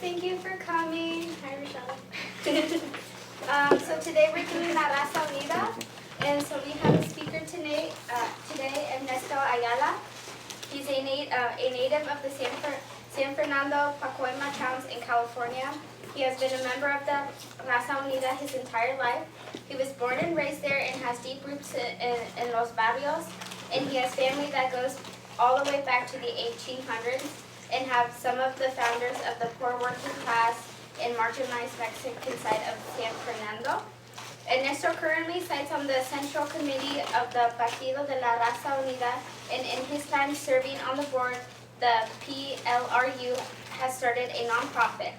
Thank you for coming. Hi, Rochelle. So today we're doing La Raza Unida, and so we have a speaker today, Ernesto Ayala. He's a native of the San Fernando, Pacoima towns in California. He has been a member of the Raza Unida his entire life. He was born and raised there and has deep roots in Los Barrios, and he has family that goes all the way back to the 1800s and have some of the founders of the poor working class and marginalized Mexican side of San Fernando. Ernesto currently sits on the Central Committee of the Partido de la Raza Unida, and in his time serving on the board, the PLRU has started a nonprofit.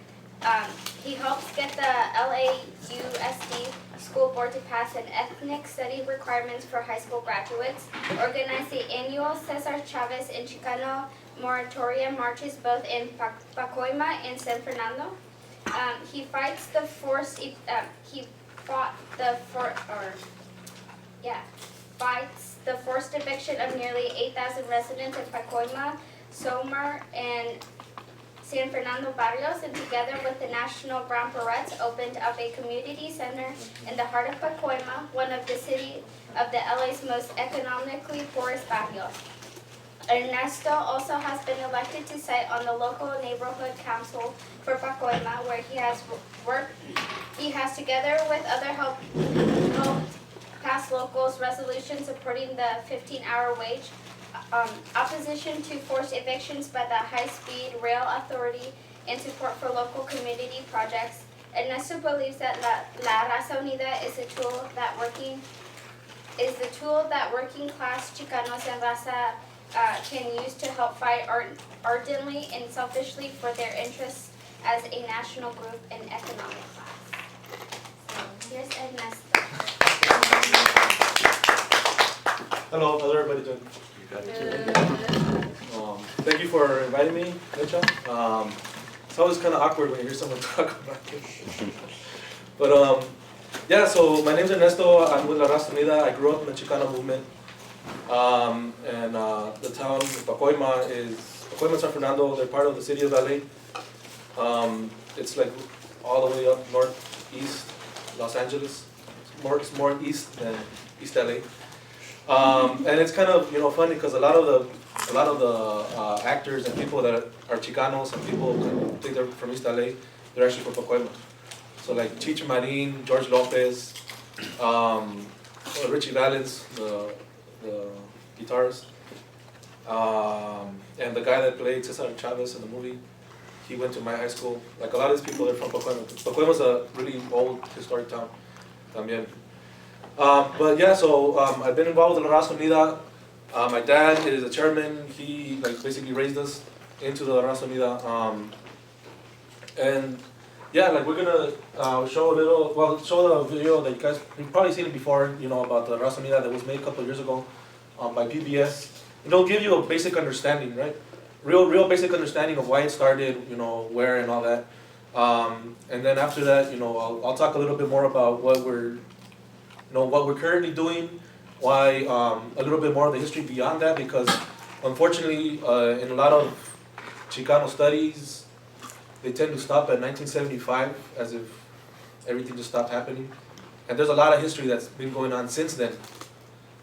He helps get the LAUSD school board to pass an ethnic study requirements for high school graduates, organize the annual Cesar Chavez and Chicano moratorium marches both in Pacoima and San Fernando. He fights the forced eviction of nearly 8,000 residents in Pacoima, Somar, and San Fernando barrios, and together with the National Brown Berets opened up a community center in the heart of Pacoima, one of the LA's most economically poorest barrios. Ernesto also has been elected to sit on the local neighborhood council for Pacoima, where he has worked. He has, together with other helped pass locals resolutions supporting the 15-hour wage, opposition to forced evictions by the High-Speed Rail Authority, and support for local community projects. Ernesto believes that La Raza Unida is the tool that working class Chicanos and Raza can use to help fight ardently and selfishly for their interests as a national group and economic class. So here's Ernesto. Hello, how's everybody doing? Thank you for inviting me, Mecha. It's always kind of awkward when you hear someone talk about this. But yeah, so my name's Ernesto. I'm with La Raza Unida. I grew up in the Chicano movement. And the town of Pacoima San Fernando. They're part of the city of LA. It's like all the way up northeast Los Angeles. It's more east than East LA. And it's kind of funny because a lot of the actors and people that are Chicanos and people who think they're from East LA, they're actually from Pacoima. So like Chicho Marin, George Lopez, Richie Valens, the guitarist, and the guy that played Cesar Chavez in the movie, he went to my high school. Like a lot of these people are from Pacoima. Pacoima's a really old historic town también. But yeah, so I've been involved with La Raza Unida. My dad is a chairman. He basically raised us into the La Raza Unida. And yeah, we're gonna show the video that you've probably seen it before, about the Raza Unida that was made a couple of years ago by PBS. It'll give you a basic understanding, right? Real basic understanding of why it started, where and all that. And then after that, I'll talk a little bit more about what we're currently doing, why a little bit more of the history beyond that, because unfortunately, in a lot of Chicano studies, they tend to stop at 1975, as if everything just stopped happening. And there's a lot of history that's been going on since then.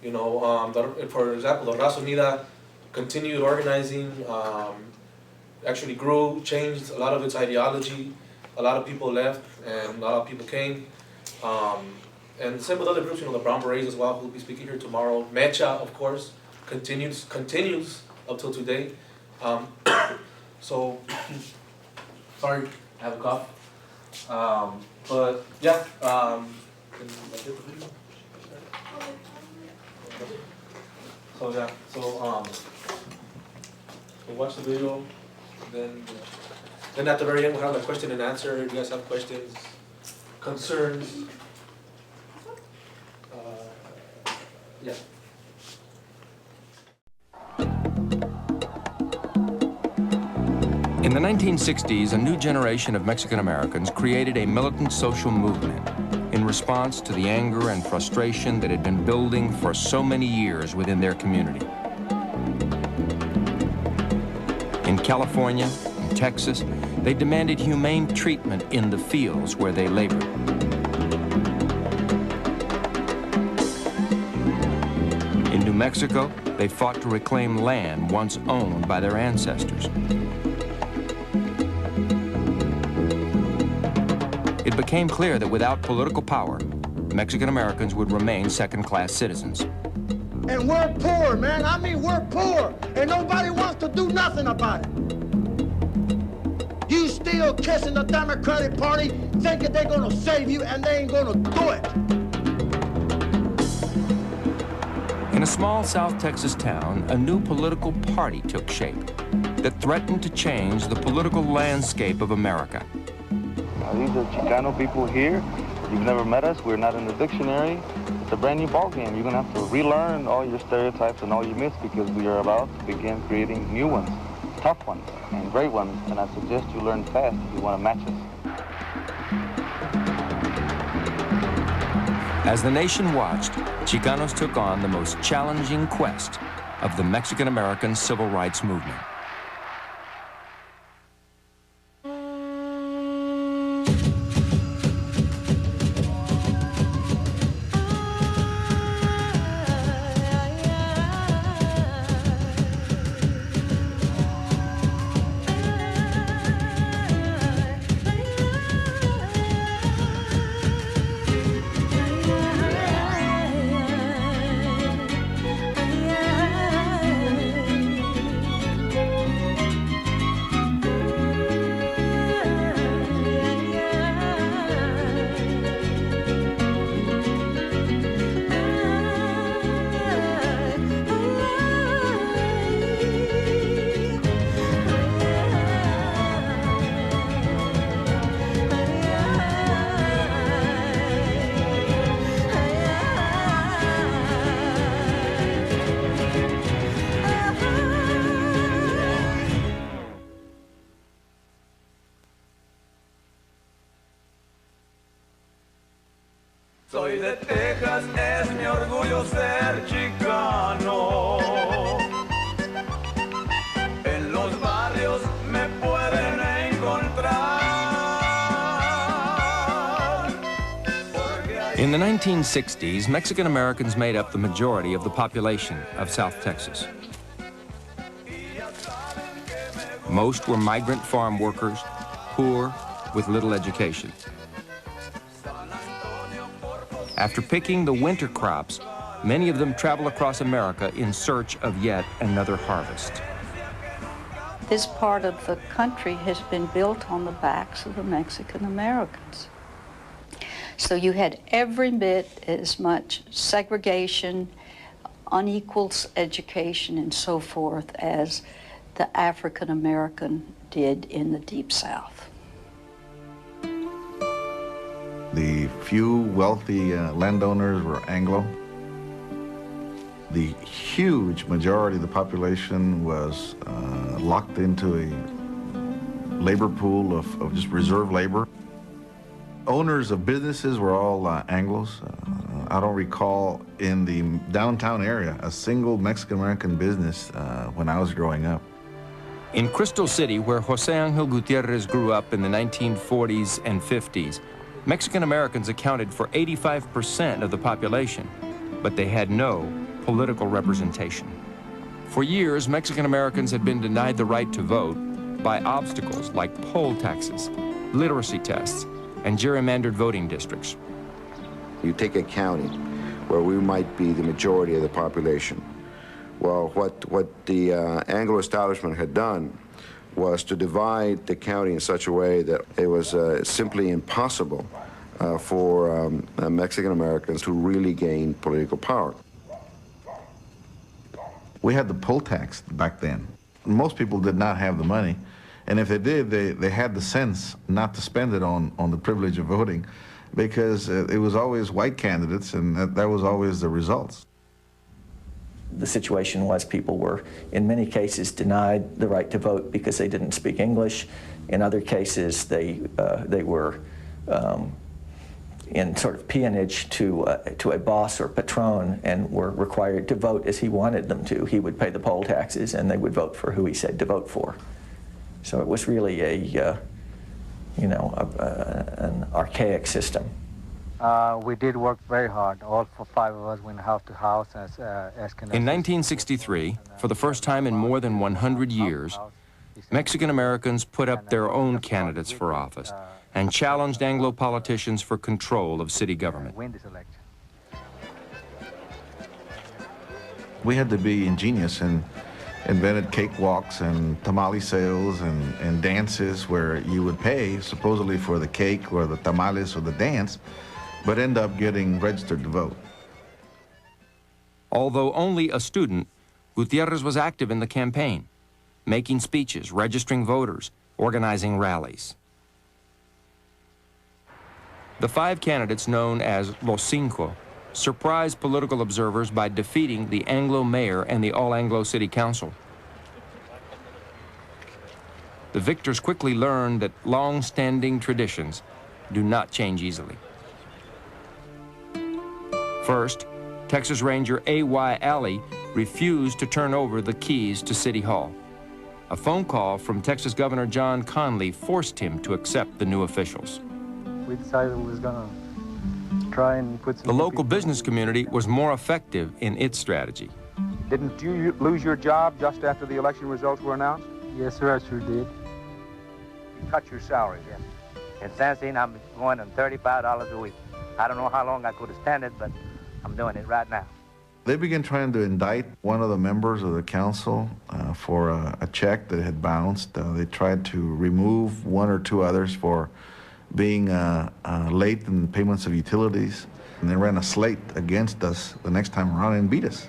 For example, the Raza Unida continued organizing, actually grew, changed a lot of its ideology. A lot of people left, and a lot of people came. And same with other groups, the Brown Berets as well, who will be speaking here tomorrow. Mecha, of course, continues up till today. So, sorry, I have a cough. But yeah, can I get the video? So yeah, so watch the video, then at the very end we'll have a question and answer. If you guys have questions, concerns, yeah. In the 1960s, a new generation of Mexican Americans created a militant social movement in response to the anger and frustration that had been building for so many years within their community. In California, in Texas, they demanded humane treatment in the fields where they labored. In New Mexico, they fought to reclaim land once owned by their ancestors. It became clear that without political power, Mexican Americans would remain second-class citizens. And we're poor, man. I mean, we're poor, and nobody wants to do nothing about it. You still kissing the Democratic Party, thinking they're gonna save you, and they ain't gonna do it. In a small South Texas town, a new political party took shape that threatened to change the political landscape of America. These are Chicano people here. You've never met us. We're not in the dictionary. It's a brand new ballgame. You're going to have to relearn all your stereotypes and all your myths because we are about to begin creating new ones, tough ones, and great ones. And I suggest you learn fast if you want to match us. As the nation watched, Chicanos took on the most challenging quest of the Mexican-American civil rights movement. Soy de Texas, es mi orgullo ser chicano. En los barrios me pueden encontrar. In the 1960s, Mexican Americans made up the majority of the population of South Texas. Most were migrant farm workers, poor, with little education. After picking the winter crops, many of them travel across America in search of yet another harvest. This part of the country has been built on the backs of the Mexican Americans. So you had every bit as much segregation, unequal education, and so forth as the African American did in the Deep South. The few wealthy landowners were Anglo. The huge majority of the population was locked into a labor pool of just reserve labor. Owners of businesses were all Anglos. I don't recall in the downtown area a single Mexican-American business when I was growing up. In Crystal City, where Jose Angel Gutierrez grew up in the 1940s and 50s, Mexican Americans accounted for 85% of the population, but they had no political representation. For years, Mexican Americans had been denied the right to vote by obstacles like poll taxes, literacy tests, and gerrymandered voting districts. You take a county where we might be the majority of the population. Well, what the Anglo establishment had done was to divide the county in such a way that it was simply impossible for Mexican Americans to really gain political power. We had the poll tax back then. Most people did not have the money, and if they did, they had the sense not to spend it on the privilege of voting, because it was always white candidates, and that was always the results. The situation was people were, in many cases, denied the right to vote because they didn't speak English. In other cases, they were in sort of peonage to a boss or patron and were required to vote as he wanted them to. He would pay the poll taxes and they would vote for who he said to vote for. So it was really a, an archaic system. We did work very hard. All 5 of us went house to house as In 1963, for the first time in more than 100 years, Mexican Americans put up their own candidates for office and challenged Anglo politicians for control of city government. We had to be ingenious and invented cakewalks and tamale sales and dances where you would pay supposedly for the cake or the tamales or the dance, but end up getting registered to vote. Although only a student, Gutierrez was active in the campaign, making speeches, registering voters, organizing rallies. The 5 candidates known as Los Cinco surprised political observers by defeating the Anglo mayor and the All-Anglo City Council. The victors quickly learned that long-standing traditions do not change easily. First, Texas Ranger A.Y. Alley refused to turn over the keys to City Hall. A phone call from Texas Governor John Conley forced him to accept the new officials. We decided we was going to try and put some... The local business community was more effective in its strategy. Didn't you lose your job just after the election results were announced? Yes, sir, I sure did. You cut your salary, yes. In Sansine, I'm going on $35 a week. I don't know how long I could have stand it, but I'm doing it right now. They began trying to indict one of the members of the council for a check that had bounced. They tried to remove 1 or 2 others for being late in payments of utilities. And they ran a slate against us the next time around and beat us.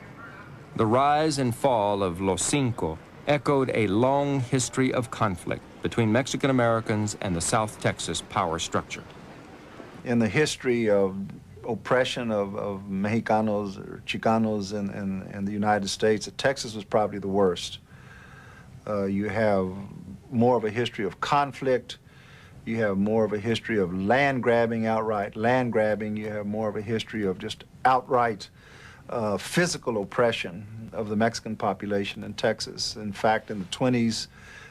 The rise and fall of Los Cinco echoed a long history of conflict between Mexican Americans and the South Texas power structure. In the history of oppression of Mexicanos or Chicanos in the United States, Texas was probably the worst. You have more of a history of conflict. You have more of a history of land grabbing, outright land grabbing. You have more of a history of just outright physical oppression of the Mexican population in Texas. In fact, in the 20s,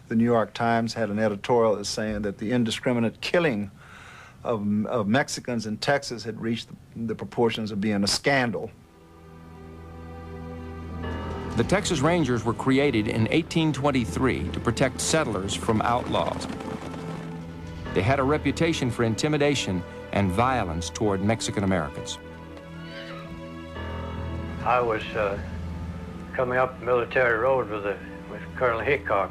the New York Times had an editorial that's saying that the indiscriminate killing of Mexicans in Texas had reached the proportions of being a scandal. The Texas Rangers were created in 1823 to protect settlers from outlaws. They had a reputation for intimidation and violence toward Mexican Americans. I was coming up Military Road with Colonel Hickok,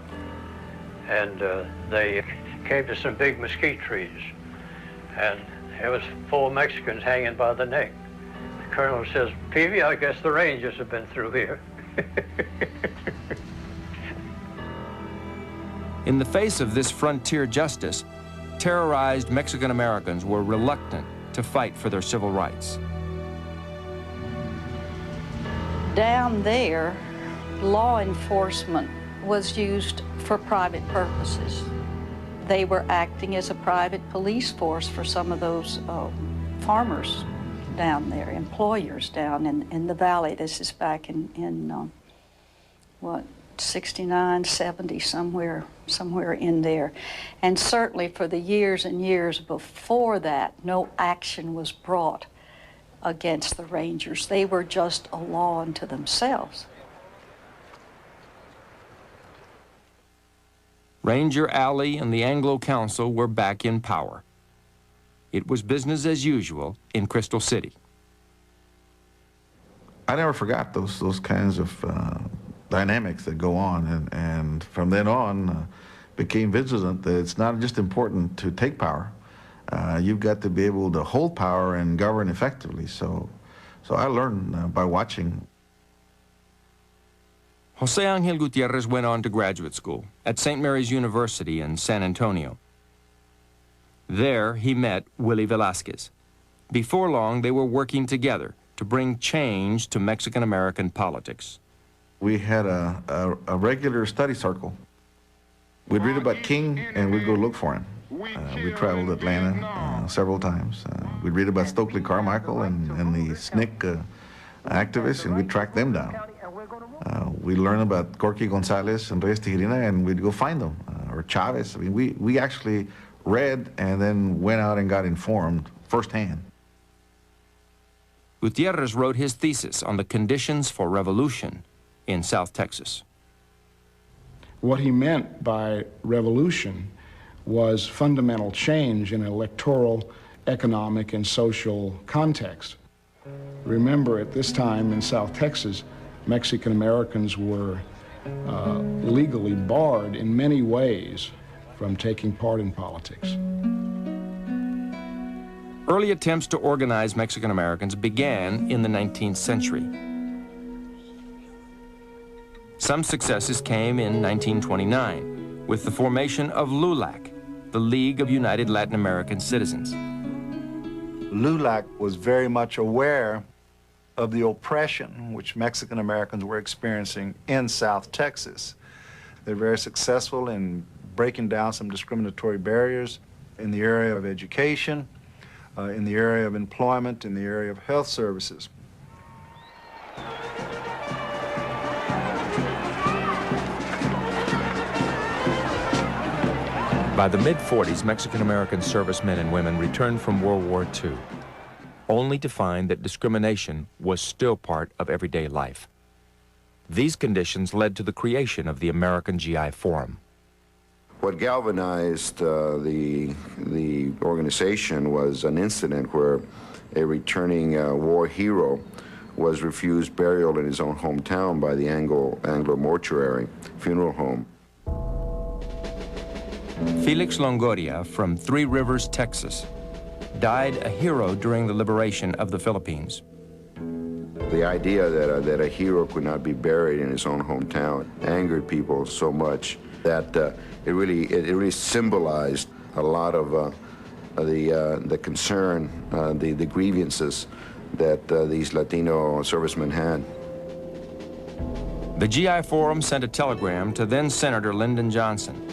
and they came to some big mesquite trees, and there was 4 Mexicans hanging by the neck. The colonel says, "Peavy, I guess the Rangers have been through here." In the face of this frontier justice, terrorized Mexican Americans were reluctant to fight for their civil rights. Down there, law enforcement was used for private purposes. They were acting as a private police force for some of those farmers down there, employers down in the valley. This is back in what, 69, 70, somewhere in there. And certainly for the years and years before that, no action was brought against the Rangers. They were just a law unto themselves. Ranger Alley and the Anglo Council were back in power. It was business as usual in Crystal City. I never forgot those kinds of dynamics that go on, and from then on became vigilant that it's not just important to take power. You've got to be able to hold power and govern effectively. So I learned by watching. Jose Angel Gutierrez went on to graduate school at St. Mary's University in San Antonio. There he met Willie Velasquez. Before long, they were working together to bring change to Mexican-American politics. We had a regular study circle. We'd read about King and we'd go look for him. We traveled to Atlanta several times. We'd read about Stokely Carmichael and the SNCC activists, and we'd track them down. We'd learn about Corky Gonzalez and Reyes Tijerina, and we'd go find them or Chavez. I mean, we actually read and then went out and got informed firsthand. Gutierrez wrote his thesis on the conditions for revolution in South Texas. What he meant by revolution was fundamental change in electoral, economic, and social context. Remember, at this time in South Texas, Mexican Americans were legally barred in many ways from taking part in politics. Early attempts to organize Mexican Americans began in the 19th century. Some successes came in 1929 with the formation of LULAC, the League of United Latin American Citizens. LULAC was very much aware of the oppression which Mexican Americans were experiencing in South Texas. They're very successful in breaking down some discriminatory barriers in the area of education, in the area of employment, in the area of health services. By the mid-40s, Mexican-American servicemen and women returned from World War II, only to find that discrimination was still part of everyday life. These conditions led to the creation of the American GI Forum. What galvanized the organization was an incident where a returning war hero was refused burial in his own hometown by the Anglo mortuary funeral home. Felix Longoria from Three Rivers, Texas, died a hero during the liberation of the Philippines. The idea that a hero could not be buried in his own hometown angered people so much that it really symbolized a lot of the concern, the grievances that these Latino servicemen had. The GI Forum sent a telegram to then Senator Lyndon Johnson.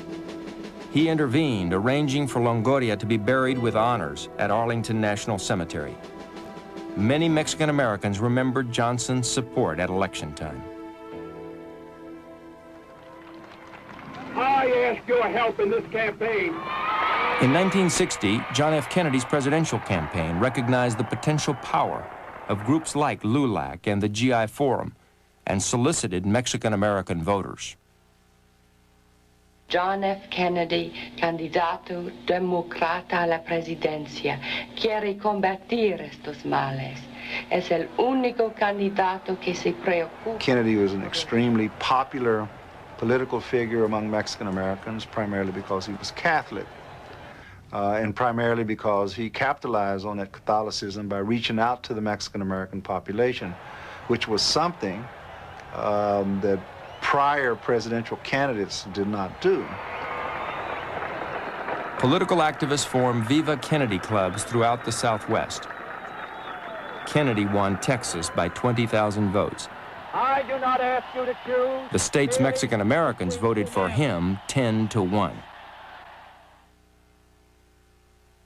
He intervened, arranging for Longoria to be buried with honors at Arlington National Cemetery. Many Mexican Americans remembered Johnson's support at election time. I ask your help in this campaign. In 1960, John F. Kennedy's presidential campaign recognized the potential power of groups like LULAC and the GI Forum and solicited Mexican American voters. John F. Kennedy, candidato democrata a la presidencia, quiere combatir estos males. Es el único candidato que se preocupa. Kennedy was an extremely popular political figure among Mexican Americans, primarily because he was Catholic, and primarily because he capitalized on that Catholicism by reaching out to the Mexican American population, which was something that prior presidential candidates did not do. Political activists formed Viva Kennedy clubs throughout the Southwest. Kennedy won Texas by 20,000 votes. I do not ask you to choose. The state's Mexican Americans voted for him 10-1.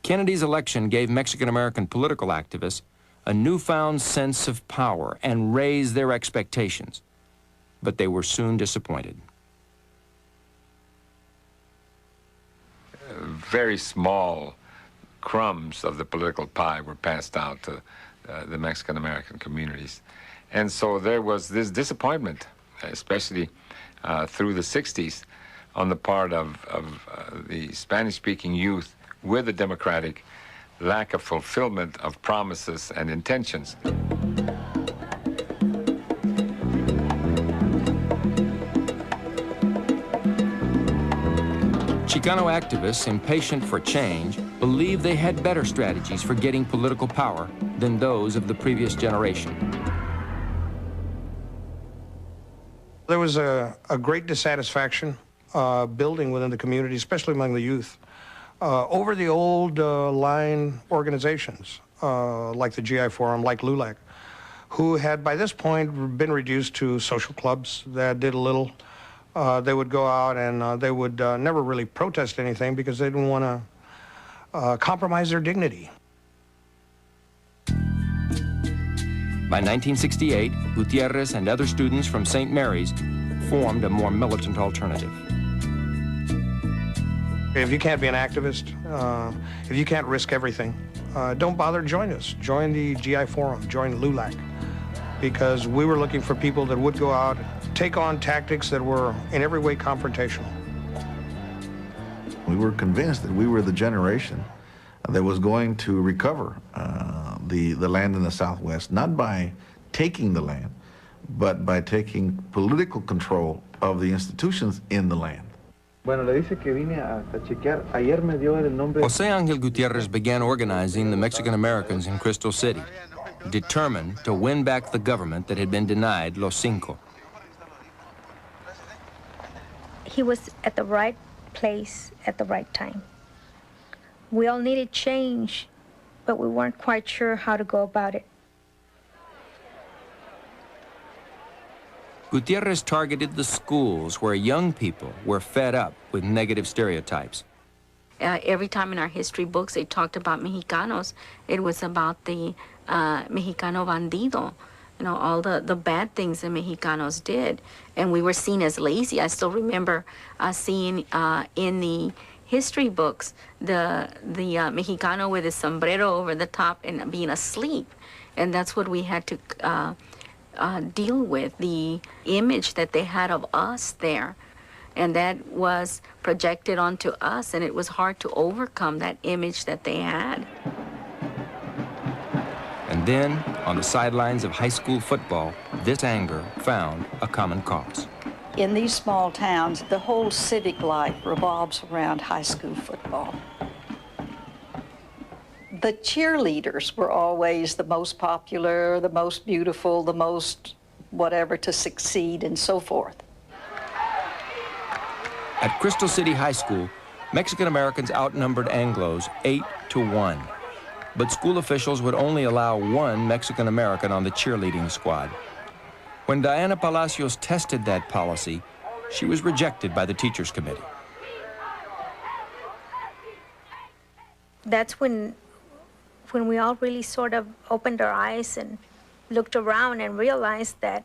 Kennedy's election gave Mexican American political activists a newfound sense of power and raised their expectations. But they were soon disappointed. Very small crumbs of the political pie were passed out to the Mexican-American communities. And so there was this disappointment, especially through the 60s, on the part of the Spanish-speaking youth with the democratic lack of fulfillment of promises and intentions. Chicano activists, impatient for change, believed they had better strategies for getting political power than those of the previous generation. There was a great dissatisfaction building within the community, especially among the youth, over the old line organizations like the GI Forum, like LULAC, who had by this point been reduced to social clubs that did a little. They would go out and they would never really protest anything because they didn't want to compromise their dignity. By 1968, Gutierrez and other students from St. Mary's formed a more militant alternative. If you can't be an activist, if you can't risk everything, don't bother to join us. Join the GI Forum, join LULAC, because we were looking for people that would go out, take on tactics that were in every way confrontational. We were convinced that we were the generation that was going to recover the land in the Southwest, not by taking the land, but by taking political control of the institutions in the land. Bueno, le dice que vine a chequear. Ayer me dio el nombre. Jose Angel Gutierrez began organizing the Mexican Americans in Crystal City, determined to win back the government that had been denied Los Cinco. He was at the right place at the right time. We all needed change, but we weren't quite sure how to go about it. Gutierrez targeted the schools where young people were fed up with negative stereotypes. Every time in our history books they talked about Mexicanos, it was about the Mexicano bandido, you know, all the bad things that Mexicanos did. And we were seen as lazy. I still remember seeing in the history books the Mexicano with his sombrero over the top and being asleep. And that's what we had to deal with, the image that they had of us there. And that was projected onto us, and it was hard to overcome that image that they had. And then, on the sidelines of high school football, this anger found a common cause. In these small towns, the whole civic life revolves around high school football. The cheerleaders were always the most popular, the most beautiful, the most whatever to succeed, and so forth. At Crystal City High School, Mexican Americans outnumbered Anglos 8-1. But school officials would only allow one Mexican American on the cheerleading squad. When Diana Palacios tested that policy, she was rejected by the teachers' committee. That's when we all really sort of opened our eyes and looked around and realized that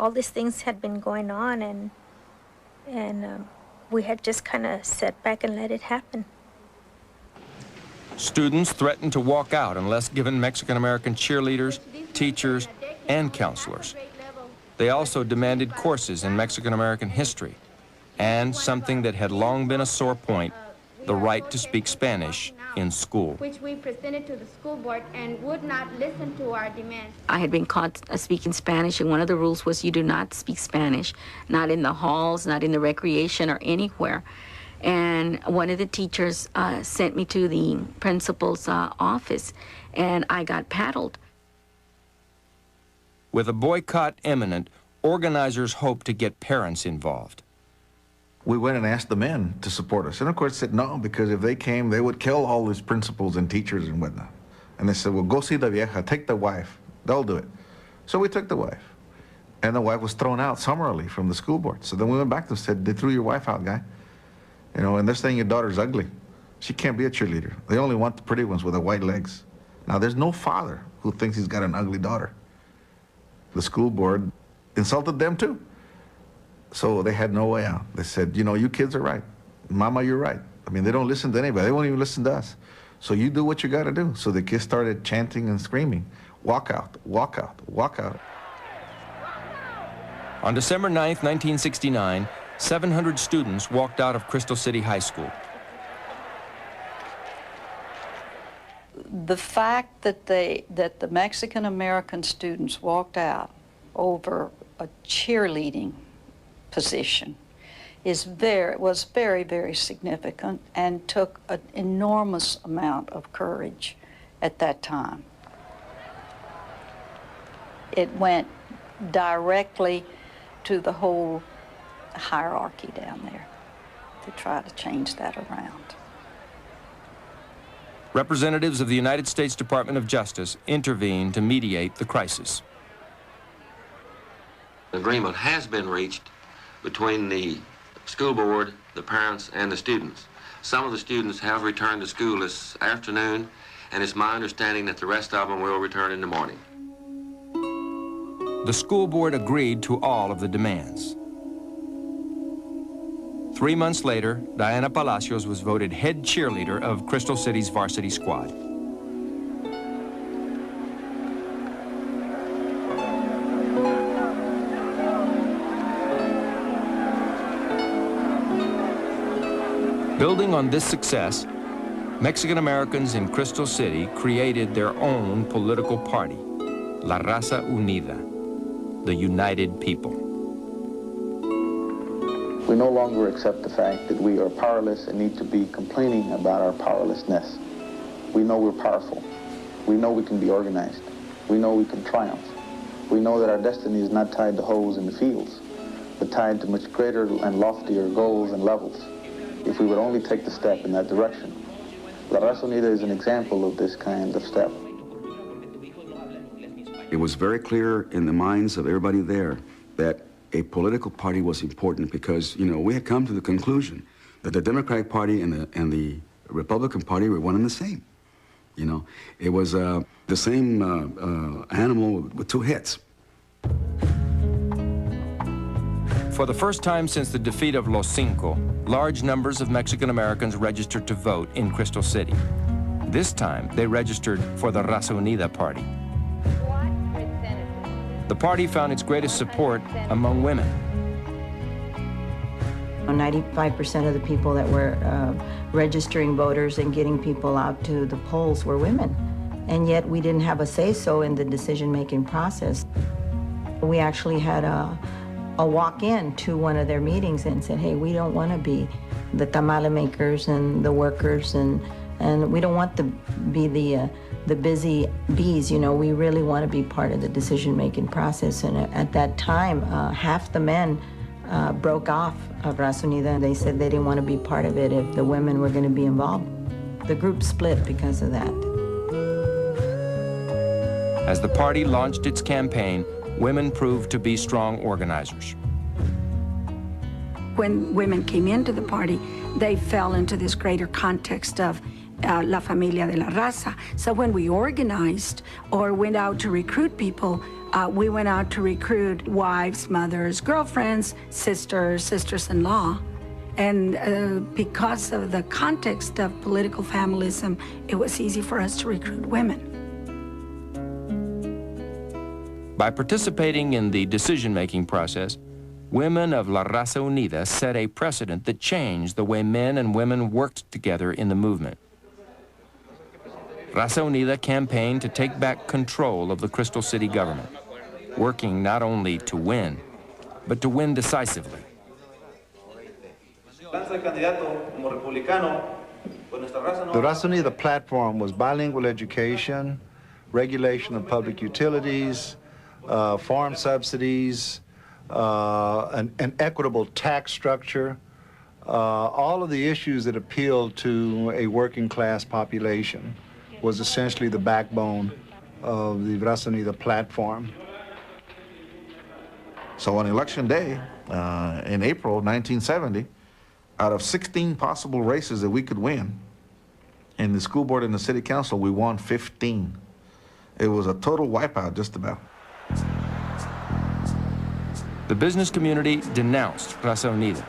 all these things had been going on, and we had just kind of sat back and let it happen. Students threatened to walk out unless given Mexican-American cheerleaders, teachers, and counselors. They also demanded courses in Mexican-American history and something that had long been a sore point, the right to speak Spanish in school. Which we presented to the school board and would not listen to our demands. I had been caught speaking Spanish, and one of the rules was you do not speak Spanish, not in the halls, not in the recreation or anywhere. And one of the teachers sent me to the principal's office, and I got paddled. With a boycott imminent, organizers hoped to get parents involved. We went and asked the men to support us. And of course said no, because if they came, they would kill all these principals and teachers and whatnot. And they said, well, go see the vieja, take the wife. They'll do it. So we took the wife. And the wife was thrown out summarily from the school board. So then we went back to them and said, they threw your wife out, guy. You know, and they're saying your daughter's ugly. She can't be a cheerleader. They only want the pretty ones with the white legs. Now, there's no father who thinks he's got an ugly daughter. The school board insulted them too. So they had no way out. They said, you know, you kids are right. Mama, you're right. I mean, they don't listen to anybody. They won't even listen to us. So you do what you got to do. So the kids started chanting and screaming, walk out, walk out, walk out. On December 9th, 1969, 700 students walked out of Crystal City High School. The fact that the Mexican-American students walked out over a cheerleading position was very, very significant and took an enormous amount of courage at that time. It went directly to the whole hierarchy down there to try to change that around. Representatives of the United States Department of Justice intervened to mediate the crisis. An agreement has been reached between the school board, the parents, and the students. Some of the students have returned to school this afternoon, and it's my understanding that the rest of them will return in the morning. The school board agreed to all of the demands. 3 months later, Diana Palacios was voted head cheerleader of Crystal City's varsity squad. Building on this success, Mexican Americans in Crystal City created their own political party, La Raza Unida, the United People. We no longer accept the fact that we are powerless and need to be complaining about our powerlessness. We know we're powerful. We know we can be organized. We know we can triumph. We know that our destiny is not tied to holes in the fields, but tied to much greater and loftier goals and levels, if we would only take the step in that direction. La Raza Unida is an example of this kind of step. It was very clear in the minds of everybody there that a political party was important because, you know, we had come to the conclusion that the Democratic Party and the Republican Party were one and the same. You know, it was the same animal with two heads. For the first time since the defeat of Los Cinco, large numbers of Mexican Americans registered to vote in Crystal City. This time, they registered for the Raza Unida party. The party found its greatest support among women. 95% of the people that were registering voters and getting people out to the polls were women. And yet we didn't have a say-so in the decision-making process. We actually had a walk-in to one of their meetings and said, hey, we don't want to be the tamale makers and the workers, and we don't want to be the busy bees, you know, we really want to be part of the decision-making process. And at that time, half the men broke off of Raza Unida, and they said they didn't want to be part of it if the women were going to be involved. The group split because of that. As the party launched its campaign, women proved to be strong organizers. When women came into the party, they fell into this greater context of La Familia de la Raza. So when we organized or went out to recruit people, we went out to recruit wives, mothers, girlfriends, sisters, sisters-in-law. And because of the context of political familism, it was easy for us to recruit women. By participating in the decision-making process, women of La Raza Unida set a precedent that changed the way men and women worked together in the movement. Raza Unida campaigned to take back control of the Crystal City government, working not only to win, but to win decisively. The Raza Unida platform was bilingual education, regulation of public utilities, farm subsidies, an equitable tax structure, all of the issues that appealed to a working class population was essentially the backbone of the Raza Unida platform. So on election day, in April 1970, out of 16 possible races that we could win, in the school board and the city council, we won 15. It was a total wipeout, just about. The business community denounced Raza Unida.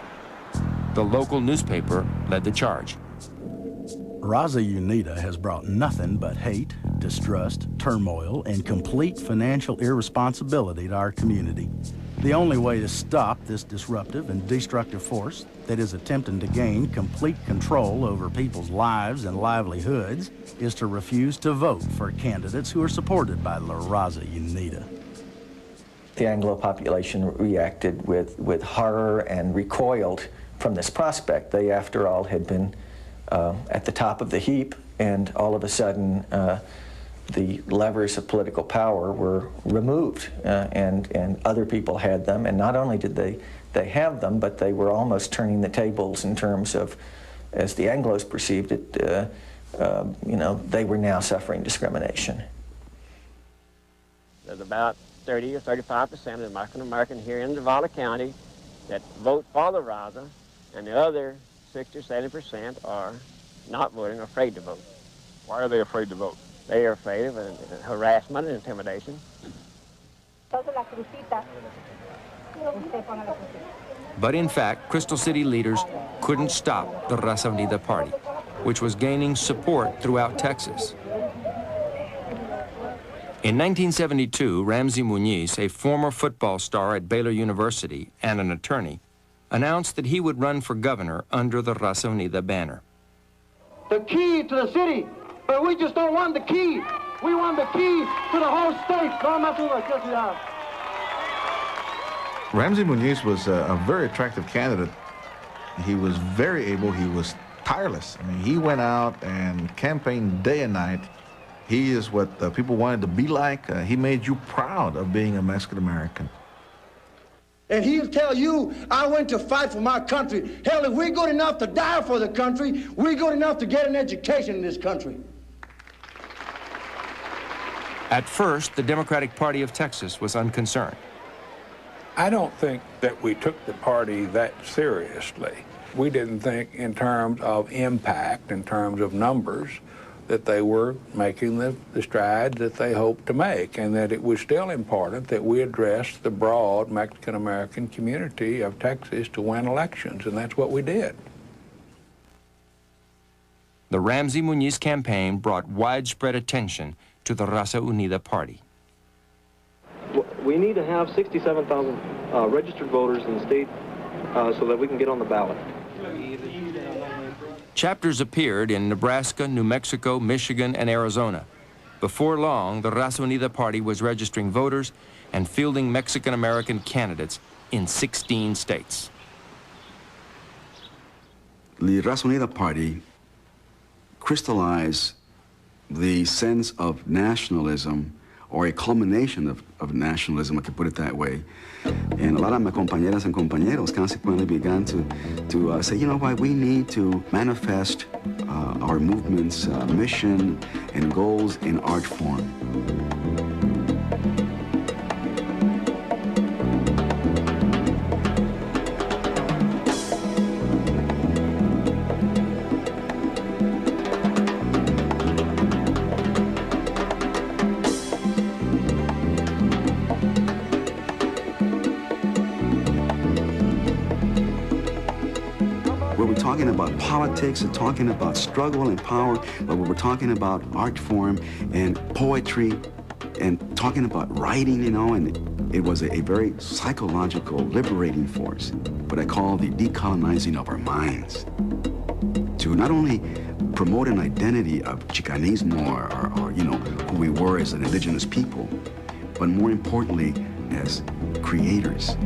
The local newspaper led the charge. Raza Unida has brought nothing but hate, distrust, turmoil, and complete financial irresponsibility to our community. The only way to stop this disruptive and destructive force that is attempting to gain complete control over people's lives and livelihoods is to refuse to vote for candidates who are supported by La Raza Unida. The Anglo population reacted with horror and recoiled from this prospect. They, after all, had been at the top of the heap, and all of a sudden the levers of political power were removed, and other people had them. And not only did they have them, but they were almost turning the tables in terms of, as the Anglos perceived it, you know, they were now suffering discrimination. There's about 30 or 35% of American Americans here in Zavala County that vote for the Raza, and the other 60 or 70% are not voting, afraid to vote. Why are they afraid to vote? They are afraid of harassment and intimidation. But in fact, Crystal City leaders couldn't stop the Raza Unida party, which was gaining support throughout Texas. In 1972, Ramsey Muñiz, a former football star at Baylor University and an attorney, announced that he would run for governor under the Raza Unida banner. The key to the city, but we just don't want the key. We want the key to the whole state. Ramsey Muñiz was a very attractive candidate. He was very able, he was tireless. I mean, he went out and campaigned day and night. He is what people wanted to be like. He made you proud of being a Mexican American. And he'll tell you, I went to fight for my country. Hell, if we're good enough to die for the country, we're good enough to get an education in this country. At first, the Democratic Party of Texas was unconcerned. I don't think that we took the party that seriously. We didn't think in terms of impact, in terms of numbers, that they were making the strides that they hoped to make, and that it was still important that we address the broad Mexican-American community of Texas to win elections, and that's what we did. The Ramsey Muñiz campaign brought widespread attention to the Raza Unida party. We need to have 67,000 registered voters in the state so that we can get on the ballot. Chapters appeared in Nebraska, New Mexico, Michigan, and Arizona. Before long, the Raza Unida party was registering voters and fielding Mexican-American candidates in 16 states. The Raza Unida party crystallized the sense of nationalism, or a culmination of nationalism, I could put it that way. And a lot of my compañeras and compañeros consequently began to say, you know what, we need to manifest our movement's mission and goals in art form. Talking about politics and talking about struggle and power, but we were talking about art form and poetry and talking about writing, you know, and it was a very psychological, liberating force, what I call the decolonizing of our minds, to not only promote an identity of Chicanismo or you know, who we were as an indigenous people, but more importantly, as creators.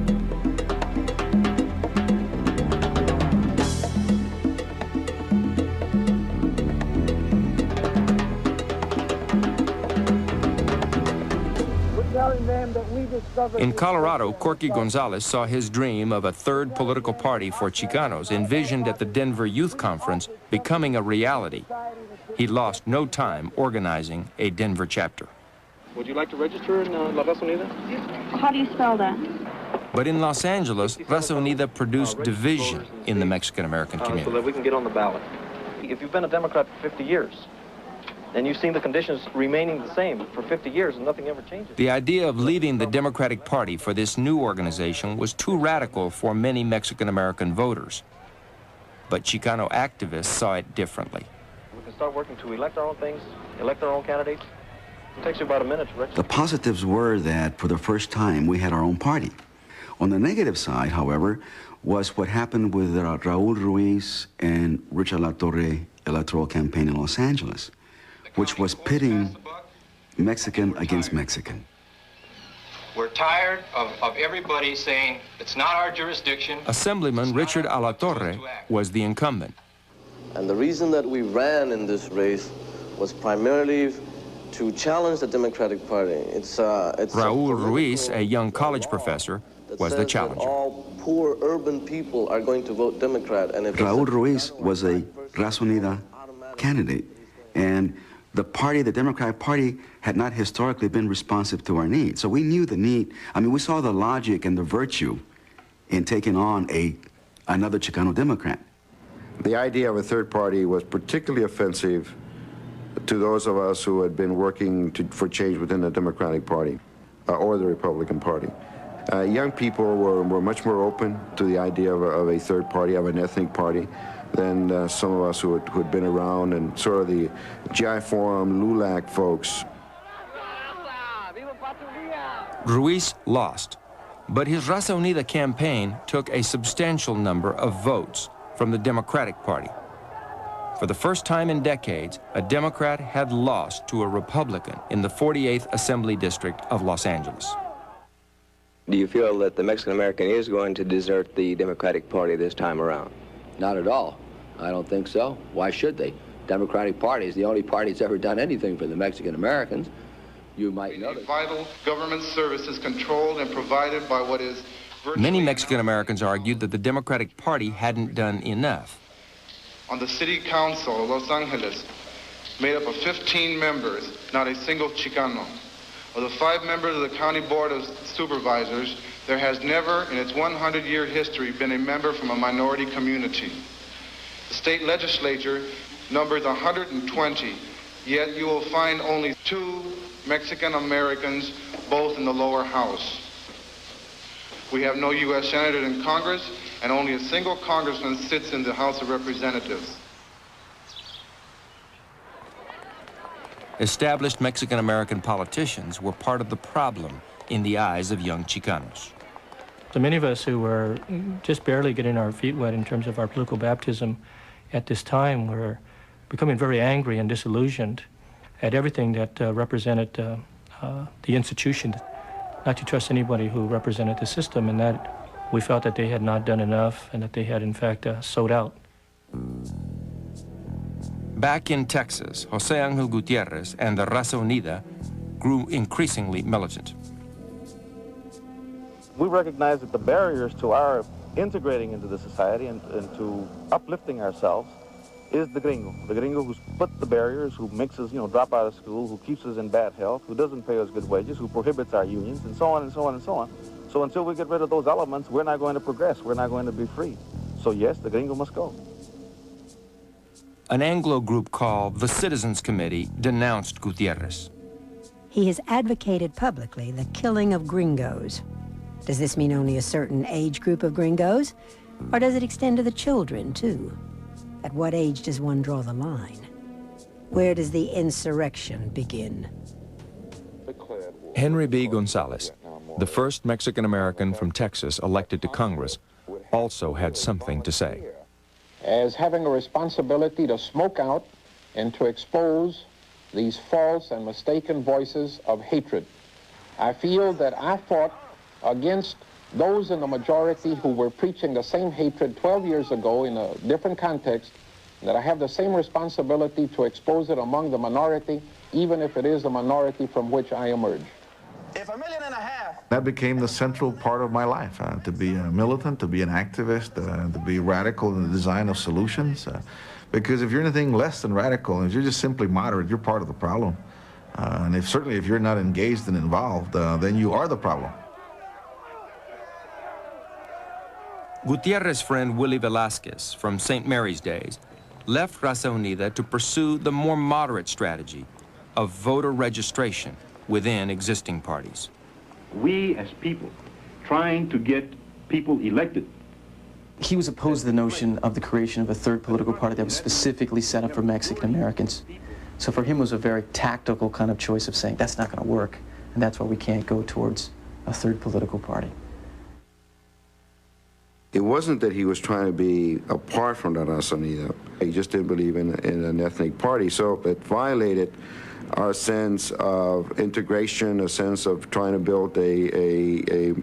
In Colorado, Corky Gonzalez saw his dream of a third political party for Chicanos envisioned at the Denver Youth Conference becoming a reality. He lost no time organizing a Denver chapter. Would you like to register in La Raza Unida? How do you spell that? But in Los Angeles, Raza Unida produced division in the Mexican-American community. So that we can get on the ballot. If you've been a Democrat for 50 years, and you've seen the conditions remaining the same for 50 years and nothing ever changes. The idea of leaving the Democratic Party for this new organization was too radical for many Mexican-American voters. But Chicano activists saw it differently. We can start working to elect our own things, elect our own candidates. It takes you about a minute to register. The positives were that for the first time we had our own party. On the negative side, however, was what happened with Raúl Ruiz and Richard Latorre electoral campaign in Los Angeles, which was pitting Mexican against Mexican. We're tired of everybody saying it's not our jurisdiction. Assemblyman Richard Alatorre was the incumbent. And the reason that we ran in this race was primarily to challenge the Democratic Party. Raúl Ruiz, a young college professor, was the challenger. All poor urban people are going to vote Democrat. And if Raúl Ruiz was a Raza Unida candidate, and the party, the Democratic Party, had not historically been responsive to our needs. So we knew the need. I mean, we saw the logic and the virtue in taking on another Chicano Democrat. The idea of a third party was particularly offensive to those of us who had been working for change within the Democratic Party or the Republican Party. Young people were much more open to the idea of a third party, of an ethnic party, than some of us who had been around, and sort of the GI Forum, LULAC folks. Ruiz lost, but his Raza Unida campaign took a substantial number of votes from the Democratic Party. For the first time in decades, a Democrat had lost to a Republican in the 48th Assembly District of Los Angeles. Do you feel that the Mexican American is going to desert the Democratic Party this time around? Not at all. I don't think so. Why should they? Democratic Party is the only party that's ever done anything for the Mexican Americans. You might know that. Vital government services controlled and provided by what is Many Mexican Americans argued that the Democratic Party hadn't done enough. On the City Council of Los Angeles, made up of 15 members, not a single Chicano. Of the 5 members of the County Board of Supervisors, there has never in its 100-year history been a member from a minority community. The state legislature numbers 120, yet you will find only 2 Mexican Americans, both in the lower house. We have no U.S. senator in Congress, and only a single congressman sits in the House of Representatives. Established Mexican-American politicians were part of the problem in the eyes of young Chicanos. So many of us who were just barely getting our feet wet in terms of our political baptism at this time were becoming very angry and disillusioned at everything that represented the institution, not to trust anybody who represented the system, and that we felt that they had not done enough and that they had, in fact, sold out. Back in Texas, Jose Angel Gutierrez and the Raza Unida grew increasingly militant. We recognize that the barriers to our integrating into the society and to uplifting ourselves is the gringo who's put the barriers, who makes us, drop out of school, who keeps us in bad health, who doesn't pay us good wages, who prohibits our unions, and so on and so on and so on. So until we get rid of those elements, we're not going to progress. We're not going to be free. So yes, the gringo must go. An Anglo group called the Citizens Committee denounced Gutierrez. He has advocated publicly the killing of gringos. Does this mean only a certain age group of gringos? Or does it extend to the children, too? At what age does one draw the line? Where does the insurrection begin? Henry B. Gonzalez, the first Mexican-American from Texas elected to Congress, also had something to say. As having a responsibility to smoke out and to expose these false and mistaken voices of hatred. I feel that I fought against those in the majority who were preaching the same hatred 12 years ago in a different context, that I have the same responsibility to expose it among the minority, even if it is the minority from which I emerge. That became the central part of my life, to be a militant, to be an activist, to be radical in the design of solutions. Because if you're anything less than radical, if you're just simply moderate, you're part of the problem. And certainly if you're not engaged and involved, then you are the problem. Gutierrez's friend Willie Velasquez from St. Mary's days left Raza Unida to pursue the more moderate strategy of voter registration within existing parties. We as people trying to get people elected. He was opposed to the notion of the creation of a third political party that was specifically set up for Mexican Americans. So for him it was a very tactical kind of choice of saying that's not going to work, and that's why we can't go towards a third political party. It wasn't that he was trying to be apart from the Raza Unida. He just didn't believe in an ethnic party, so it violated our sense of integration, a sense of trying to build a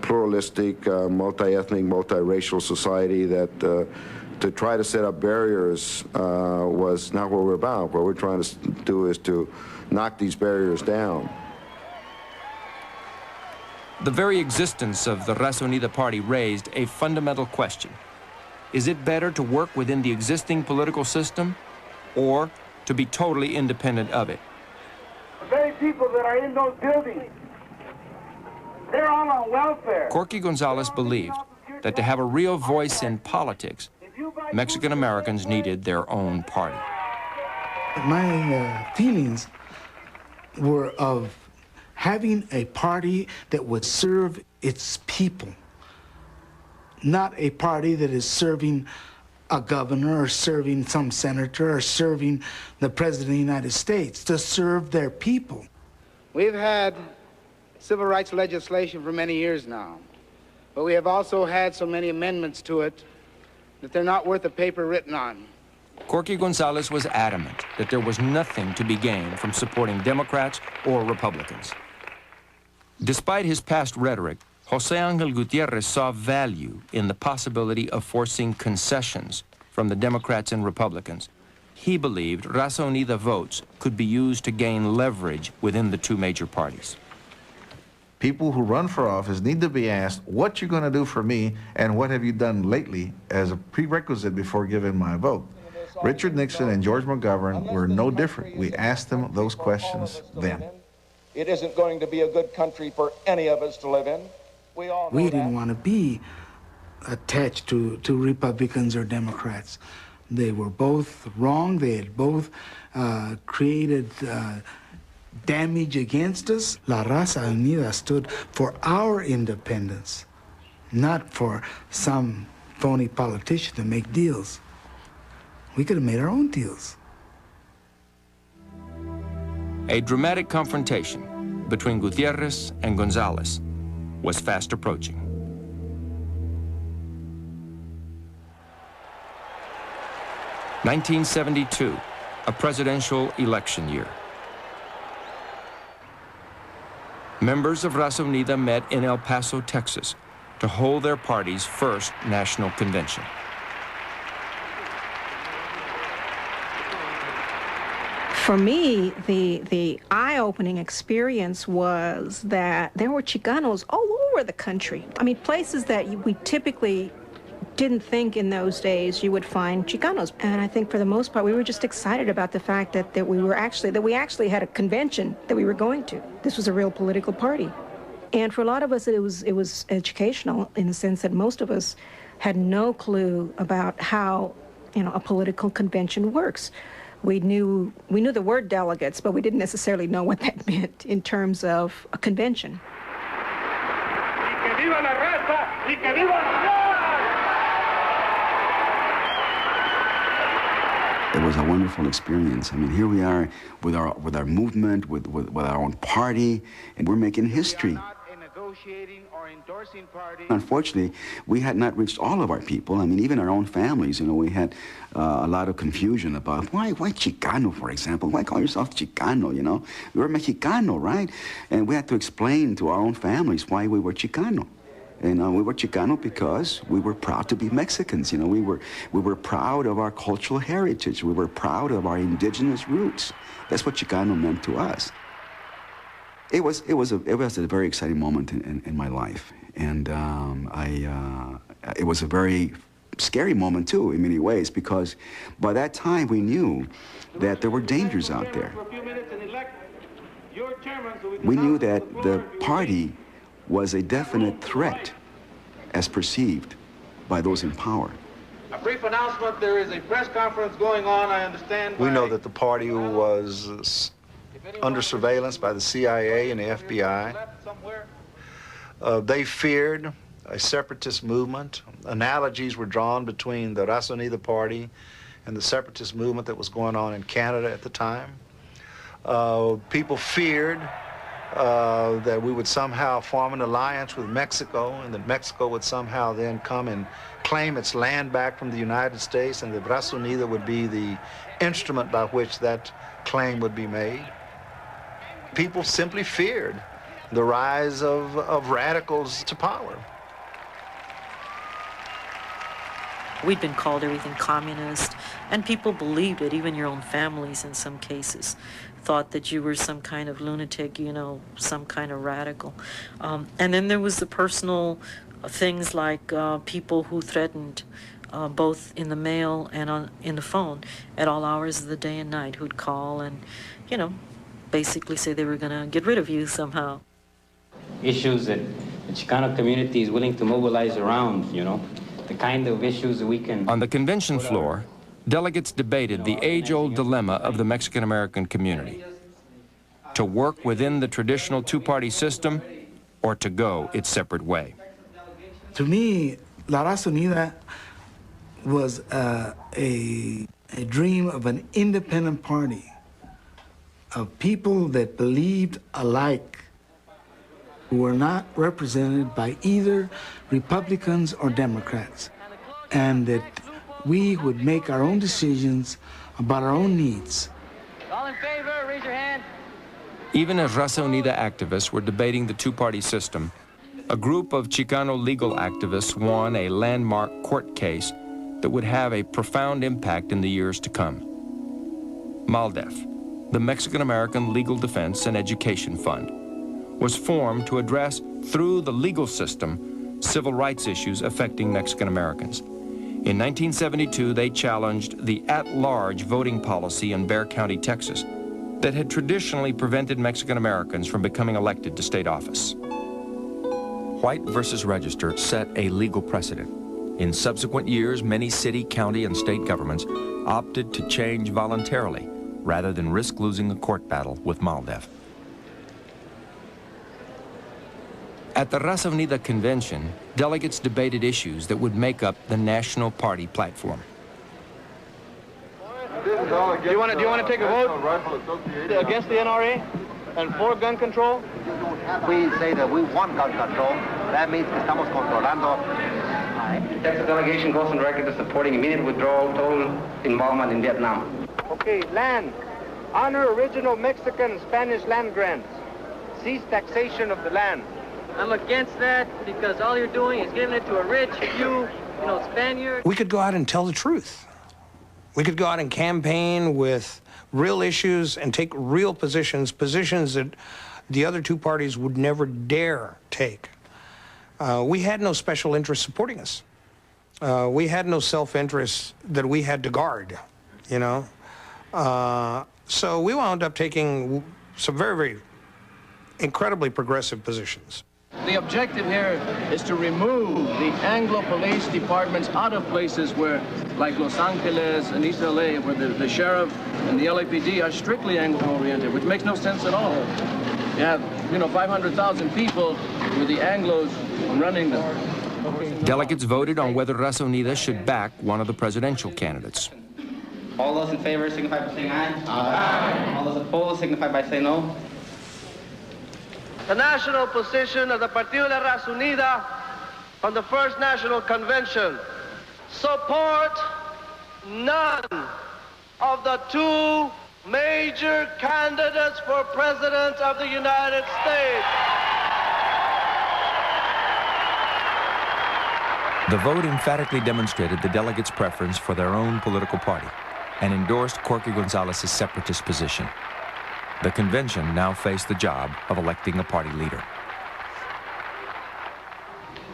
pluralistic, multi-ethnic, multiracial society that to try to set up barriers was not what we're about. What we're trying to do is to knock these barriers down. The very existence of the Raza Unida party raised a fundamental question. Is it better to work within the existing political system or to be totally independent of it? The very people that are in those buildings, they're all on welfare. Corky Gonzalez believed that to have a real voice in politics, Mexican Americans needed their own party. My feelings were of having a party that would serve its people, not a party that is serving a governor or serving some senator or serving the president of the United States, to serve their people. We've had civil rights legislation for many years now, but we have also had so many amendments to it that they're not worth the paper written on. Corky Gonzalez was adamant that there was nothing to be gained from supporting Democrats or Republicans. Despite his past rhetoric, José Ángel Gutiérrez saw value in the possibility of forcing concessions from the Democrats and Republicans. He believed Raza Unida votes could be used to gain leverage within the two major parties. People who run for office need to be asked, what you going to do for me and what have you done lately as a prerequisite before giving my vote. Richard Nixon and George McGovern were no different. We asked them those questions then. It isn't going to be a good country for any of us to live in. We didn't want to be attached to Republicans or Democrats. They were both wrong. They had both created damage against us. La Raza Unida stood for our independence, not for some phony politician to make deals. We could have made our own deals. A dramatic confrontation between Gutierrez and Gonzalez was fast approaching. (1972), a presidential election year. Members of Raza Unida met in El Paso, Texas, to hold their party's first national convention. For me, the eye-opening experience was that there were Chicanos all over the country. I mean, places that we typically didn't think in those days you would find Chicanos. And I think for the most part, we were just excited about the fact that we actually had a convention that we were going to. This was a real political party. And for a lot of us, it was educational in the sense that most of us had no clue about how, a political convention works. We knew the word delegates, but we didn't necessarily know what that meant in terms of a convention. It was a wonderful experience. I mean, here we are with our movement, with our own party, and we're making history. Unfortunately, we had not reached all of our people. I mean, even our own families, we had a lot of confusion about why Chicano, for example? Why call yourself Chicano, We were Mexicano, right? And we had to explain to our own families why we were Chicano. And we were Chicano because we were proud to be Mexicans, We were proud of our cultural heritage. We were proud of our indigenous roots. That's what Chicano meant to us. It was a very exciting moment in my life, and it was a very scary moment too in many ways, because by that time we knew that there were dangers out there. We knew that the party was a definite threat as perceived by those in power. A brief announcement: there is a press conference going on, I understand. We know that the party was under surveillance by the CIA and the FBI. They feared a separatist movement. Analogies were drawn between the Raza Unida party and the separatist movement that was going on in Canada at the time. People feared that we would somehow form an alliance with Mexico, and that Mexico would somehow then come and claim its land back from the United States, and the Raza Unida would be the instrument by which that claim would be made. People simply feared the rise of radicals to power. We'd been called everything communist, and people believed it. Even your own families, in some cases, thought that you were some kind of lunatic, some kind of radical. And then there was the personal things like people who threatened, both in the mail and in the phone, at all hours of the day and night, who'd call and, basically say they were going to get rid of you somehow. Issues that the Chicano community is willing to mobilize around, the kind of issues that we can... On the convention floor, delegates debated the age-old dilemma of the Mexican-American community: to work within the traditional two-party system or to go its separate way. To me, La Raza Unida was a dream of an independent party, of people that believed alike, who were not represented by either Republicans or Democrats, and that we would make our own decisions about our own needs. All in favor, raise your hand. Even as Raza Unida activists were debating the two-party system, a group of Chicano legal activists won a landmark court case that would have a profound impact in the years to come. MALDEF, the Mexican-American Legal Defense and Education Fund, was formed to address, through the legal system, civil rights issues affecting Mexican Americans. In 1972, they challenged the at-large voting policy in Bexar County, Texas, that had traditionally prevented Mexican Americans from becoming elected to state office. White versus Register set a legal precedent. In subsequent years, many city, county, and state governments opted to change voluntarily rather than risk losing a court battle with MALDEF. At the Raza Unida convention, delegates debated issues that would make up the national party platform. Do you want to take a vote against the NRA and for gun control? We say that we want gun control. That means que estamos controlando. The Texas delegation goes on record as supporting immediate withdrawal, total involvement in Vietnam. Okay, land. Honor original Mexican and Spanish land grants. Cease taxation of the land. I'm against that because all you're doing is giving it to a rich few, Spaniards. We could go out and tell the truth. We could go out and campaign with real issues and take real positions that the other two parties would never dare take. We had no special interest supporting us. We had no self-interest that we had to guard, So we wound up taking some very, very incredibly progressive positions. The objective here is to remove the Anglo police departments out of places where, like Los Angeles and East LA, where the sheriff and the LAPD are strictly Anglo-oriented, which makes no sense at all. You have, 500,000 people with the Anglos running them. Delegates voted on whether Raza Unida should back one of the presidential candidates. All those in favor signify by saying aye. Aye. All those opposed signify by saying no. The national position of the Partido de la Raza Unida on the first national convention: support none of the two major candidates for president of the United States. The vote emphatically demonstrated the delegates' preference for their own political party and endorsed Corky Gonzalez's separatist position. The convention now faced the job of electing a party leader.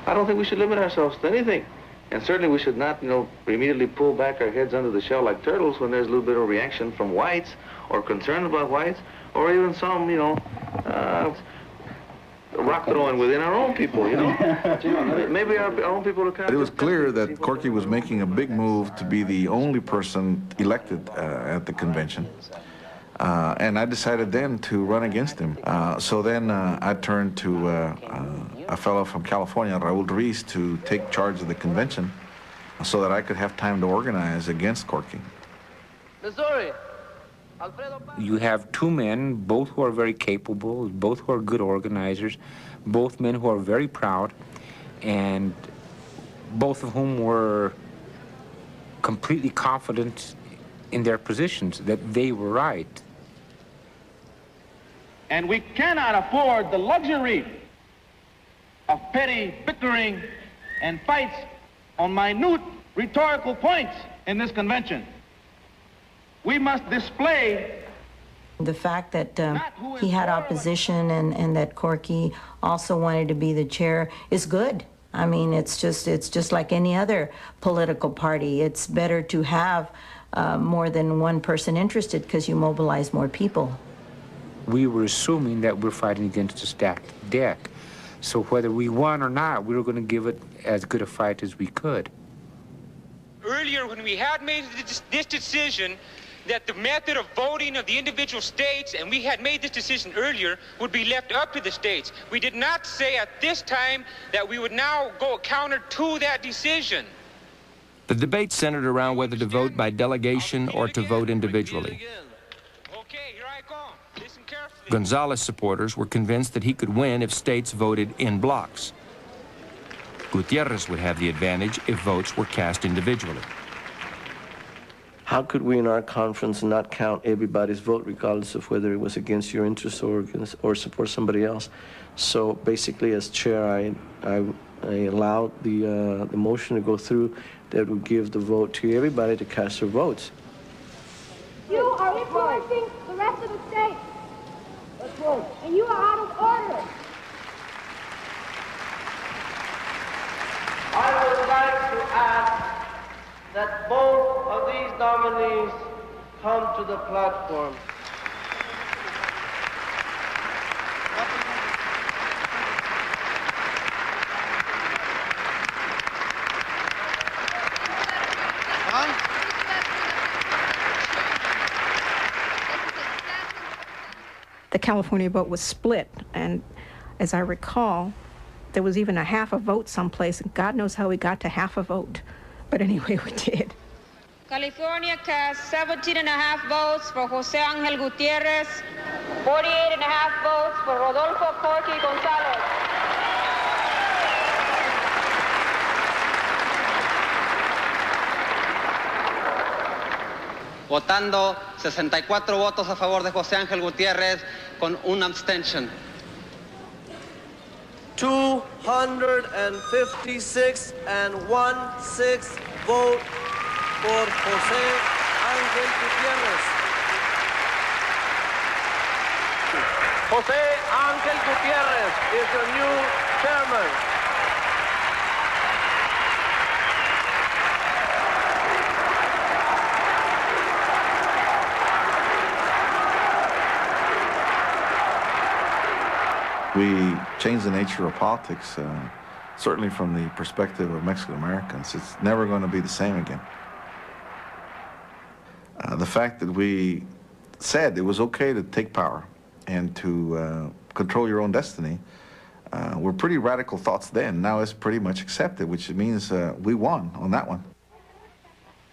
I don't think we should limit ourselves to anything. And certainly we should not, immediately pull back our heads under the shell like turtles when there's a little bit of reaction from whites or concern about whites or even some, rock throwing within our own people, Maybe our own people are kind of... It was clear that Corky was making a big move to be the only person elected at the convention. And I decided then to run against him. So then I turned to a fellow from California, Raul Ruiz, to take charge of the convention so that I could have time to organize against Corky. Missouri. You have two men, both who are very capable, both who are good organizers, both men who are very proud, and both of whom were completely confident in their positions, that they were right. And we cannot afford the luxury of petty bickering and fights on minute rhetorical points in this convention. We must display the fact that he had opposition and that Corky also wanted to be the chair is good. I mean, it's just like any other political party. It's better to have more than one person interested because you mobilize more people. We were assuming that we're fighting against a stacked deck. So whether we won or not, we were going to give it as good a fight as we could. Earlier, when we had made this decision, that the method of voting of the individual states, and we had made this decision earlier, would be left up to the states. We did not say at this time that we would now go counter to that decision. The debate centered around whether to vote by delegation or to vote individually. Gonzales supporters were convinced that he could win if states voted in blocks. Gutierrez would have the advantage if votes were cast individually. How could we in our conference not count everybody's vote, regardless of whether it was against your interest or support somebody else? So basically, as chair, I allowed the motion to go through that would give the vote to everybody to cast their votes. You are influencing the rest of the states. That's right. And you are out of order. I would like to ask that both of these nominees come to the platform. The California vote was split, and as I recall, there was even a half a vote someplace, and God knows how we got to half a vote. But anyway, we did. California cast 17.5 votes for Jose Angel Gutierrez, 48.5 votes for Rodolfo Corky Gonzalez. Votando 64 votos a favor de José Ángel Gutiérrez con un abstention. 256 and 1/6 vote for José Ángel Gutiérrez. José Ángel Gutiérrez is the new chairman. We changed the nature of politics, certainly from the perspective of Mexican Americans. It's never going to be the same again. The fact that we said it was okay to take power and to control your own destiny were pretty radical thoughts then. Now it's pretty much accepted, which means we won on that one.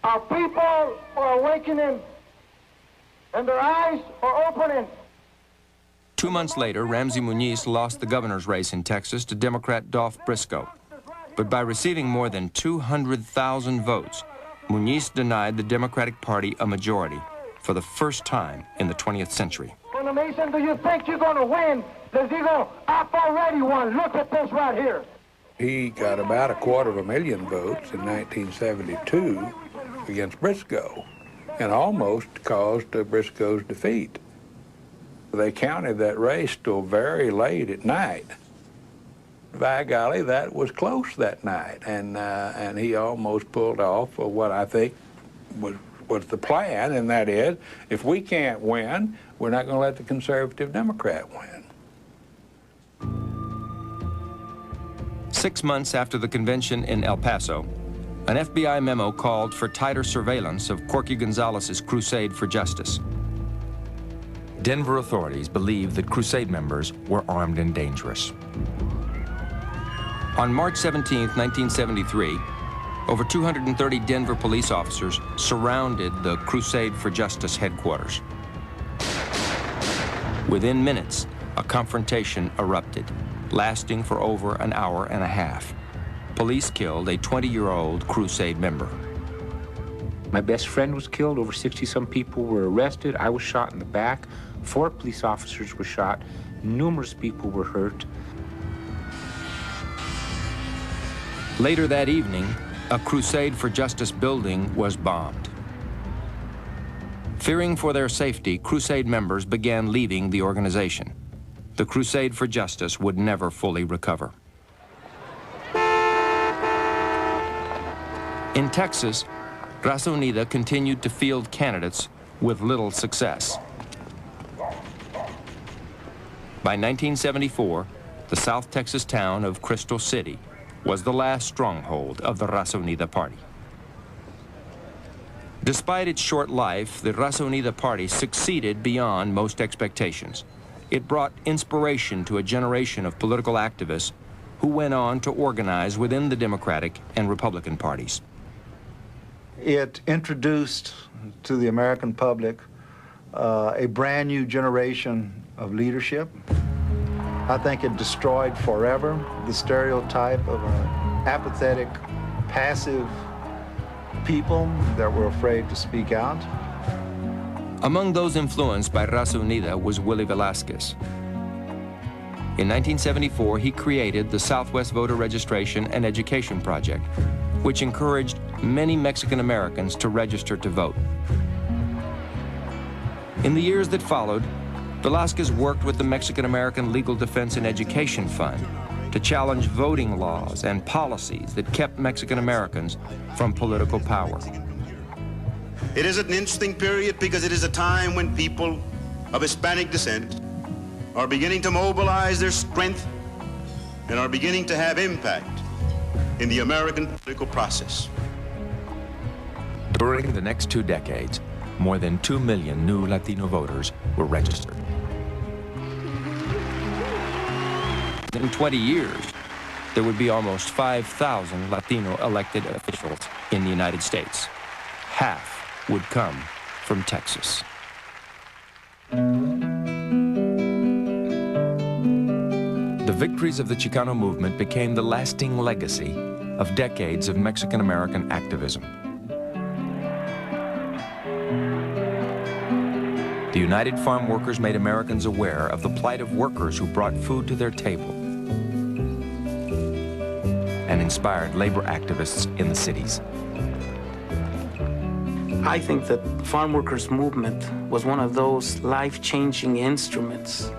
Our people are awakening and their eyes are opening. 2 months later, Ramsey Muñiz lost the governor's race in Texas to Democrat Dolph Briscoe. But by receiving more than 200,000 votes, Muñiz denied the Democratic Party a majority for the first time in the 20th century. When the nation, do you think you're going to win? Les digo, I've already won. Look at this right here. He got about 250,000 votes in 1972 against Briscoe and almost caused Briscoe's defeat. They counted that race till very late at night. By golly, that was close that night, and he almost pulled off what I think was the plan, and that is, if we can't win, we're not going to let the conservative Democrat win. 6 months after the convention in El Paso, an FBI memo called for tighter surveillance of Corky Gonzalez's crusade for justice. Denver authorities believed that crusade members were armed and dangerous. On March 17, 1973, over 230 Denver police officers surrounded the Crusade for Justice headquarters. Within minutes, a confrontation erupted, lasting for over an hour and a half. Police killed a 20-year-old Crusade member. My best friend was killed. Over 60-some people were arrested. I was shot in the back. 4 police officers were shot. Numerous people were hurt. Later that evening, a Crusade for Justice building was bombed. Fearing for their safety, Crusade members began leaving the organization. The Crusade for Justice would never fully recover. In Texas, Raza Unida continued to field candidates with little success. By 1974, the South Texas town of Crystal City was the last stronghold of the Raza Unida party. Despite its short life, the Raza Unida party succeeded beyond most expectations. It brought inspiration to a generation of political activists who went on to organize within the Democratic and Republican parties. It introduced to the American public a brand new generation of leadership. I think it destroyed forever the stereotype of an apathetic, passive people that were afraid to speak out. Among those influenced by Raza Unida was Willie Velasquez. In 1974, he created the Southwest Voter Registration and Education Project, which encouraged many Mexican Americans to register to vote. In the years that followed, Velasquez worked with the Mexican American Legal Defense and Education Fund to challenge voting laws and policies that kept Mexican Americans from political power. It is an interesting period because it is a time when people of Hispanic descent are beginning to mobilize their strength and are beginning to have impact in the American political process. During the next 2 decades, more than 2 million new Latino voters were registered. In 20 years, there would be almost 5,000 Latino elected officials in the United States. Half would come from Texas. The victories of the Chicano movement became the lasting legacy of decades of Mexican-American activism. The United Farm Workers made Americans aware of the plight of workers who brought food to their table and inspired labor activists in the cities. I think that the farm workers movement was one of those life-changing instruments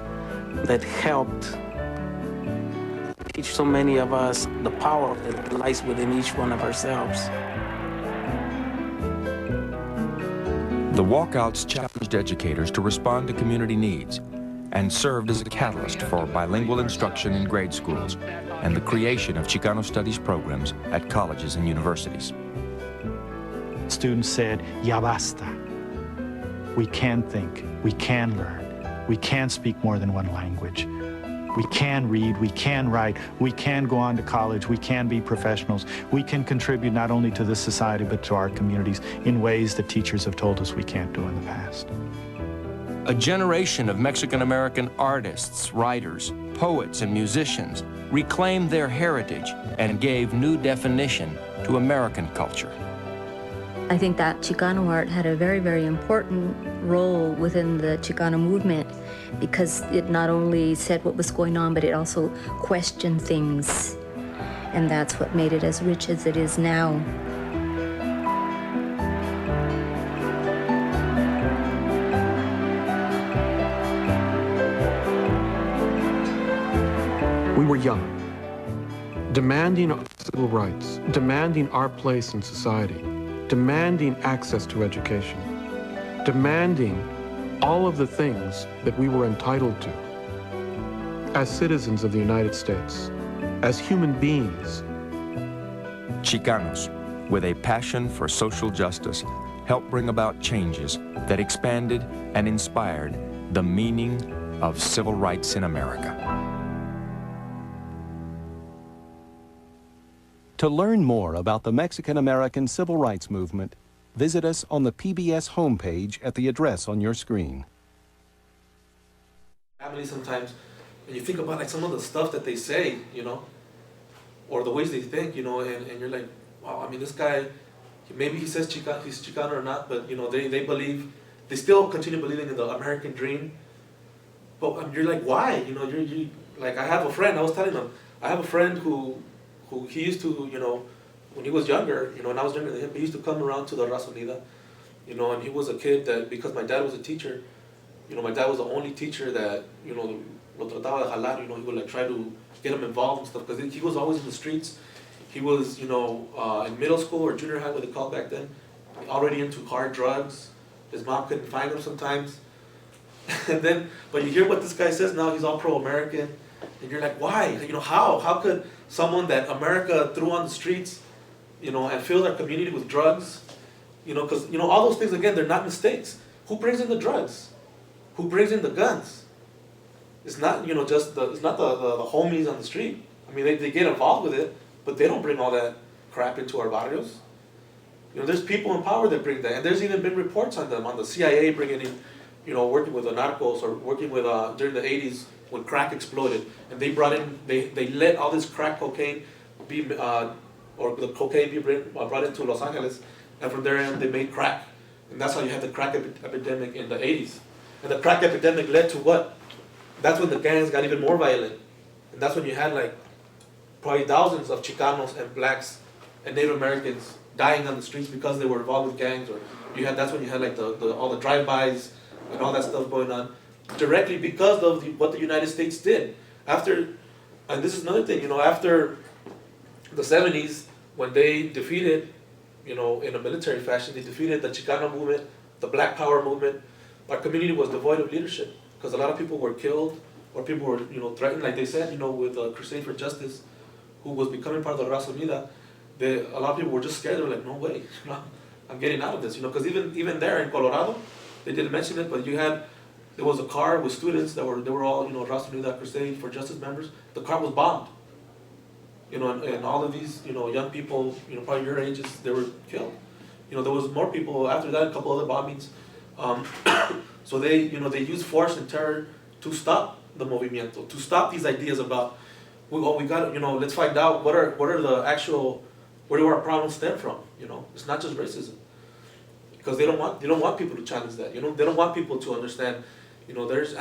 that helped teach so many of us the power that lies within each one of ourselves. The walkouts challenged educators to respond to community needs and served as a catalyst for bilingual instruction in grade schools and the creation of Chicano studies programs at colleges and universities. Students said, ya basta. We can think, we can learn, we can speak more than one language. We can read, we can write, we can go on to college, we can be professionals. We can contribute not only to this society, but to our communities in ways that teachers have told us we can't do in the past. A generation of Mexican-American artists, writers, poets, and musicians reclaimed their heritage and gave new definition to American culture. I think that Chicano art had a very, very important role within the Chicano movement because it not only said what was going on, but it also questioned things. And that's what made it as rich as it is now. We were young, demanding civil rights, demanding our place in society, demanding access to education, demanding all of the things that we were entitled to as citizens of the United States, as human beings. Chicanos, with a passion for social justice, helped bring about changes that expanded and inspired the meaning of civil rights in America. To learn more about the Mexican-American Civil Rights Movement, visit us on the PBS homepage at the address on your screen. Family sometimes, when you think about like some of the stuff that they say, you know, or the ways they think, you know, and you're like, wow, I mean, this guy, maybe he says he's Chicano or not, but, you know, they believe, they still continue believing in the American dream. But you're like, why? You know, you like, I have a friend, I was telling him, I have a friend who he used to, you know, when he was younger, you know, and I was younger than him, he used to come around to the Raza Unida, you know, and he was a kid that, because my dad was a teacher, you know, my dad was the only teacher that, you know, lo trataba de jalar, you know, he would like try to get him involved and stuff, because he was always in the streets. He was, you know, in middle school or junior high, what they called back then, already into hard drugs. His mom couldn't find him sometimes. And then, but you hear what this guy says now, he's all pro-American, and you're like, why? You know, how? How could someone that America threw on the streets, you know, and filled our community with drugs, because, all those things, again, they're not mistakes. Who brings in the drugs? Who brings in the guns? It's not, it's not the homies on the street. I mean, they get involved with it, but they don't bring all that crap into our barrios. There's people in power that bring that, and there's even been reports on them, on the CIA bringing in, working with the narcos, or working with, during the 80s when crack exploded, and they brought in, they let all this crack cocaine be, or the cocaine be brought into Los Angeles, and from there on they made crack. And that's how you had the crack epidemic in the 80s. And the crack epidemic led to what? That's when the gangs got even more violent. And that's when you had probably thousands of Chicanos and blacks and Native Americans dying on the streets because they were involved with gangs, or that's when you had all the drive-bys and all that stuff going on, directly because of what the United States did. After, and this is another thing, after the 70s, when they defeated, in a military fashion, they defeated the Chicano movement, the Black Power movement, our community was devoid of leadership, because a lot of people were killed, or people were, threatened, like they said, with Crusade for Justice, who was becoming part of the Raza Unida. A lot of people were just scared. They were like, no way, I'm getting out of this, because even there in Colorado, they didn't mention it, but there was a car with students they were all, Raza Unida, Crusade for Justice members. The car was bombed, and all of these, young people, probably your ages, they were killed. There was more people after that, a couple other bombings. So they used force and terror to stop the movimiento, to stop these ideas about, we got, let's find out what are the actual, where do our problems stem from? It's not just racism, because they don't want people to challenge that. They don't want people to understand. There's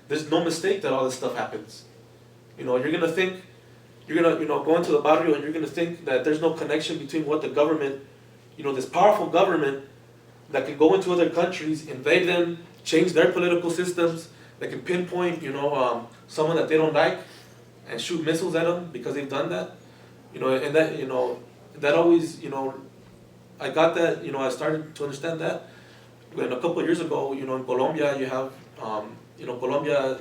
there's no mistake that all this stuff happens. You're gonna go into the barrio and you're gonna think that there's no connection between what the government, this powerful government that can go into other countries, invade them, change their political systems, that can pinpoint, someone that they don't like, and shoot missiles at them because they've done that. And that always, I got that, I started to understand that when a couple of years ago, in Colombia, you have, Colombia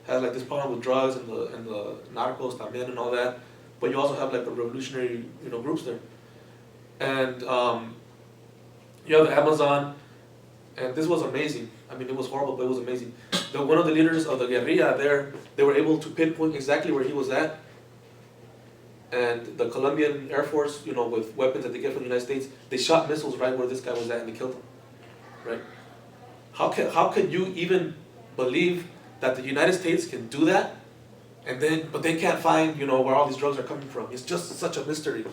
has this problem with drugs and the narcos también and all that, but you also have the revolutionary, groups there. And you have the Amazon, and this was amazing. I mean, it was horrible, but it was amazing. One of the leaders of the guerrilla there, they were able to pinpoint exactly where he was at. And the Colombian Air Force, with weapons that they get from the United States, they shot missiles right where this guy was at and they killed him. Right? How can you even believe that the United States can do that, but they can't find, where all these drugs are coming from? It's just such a mystery.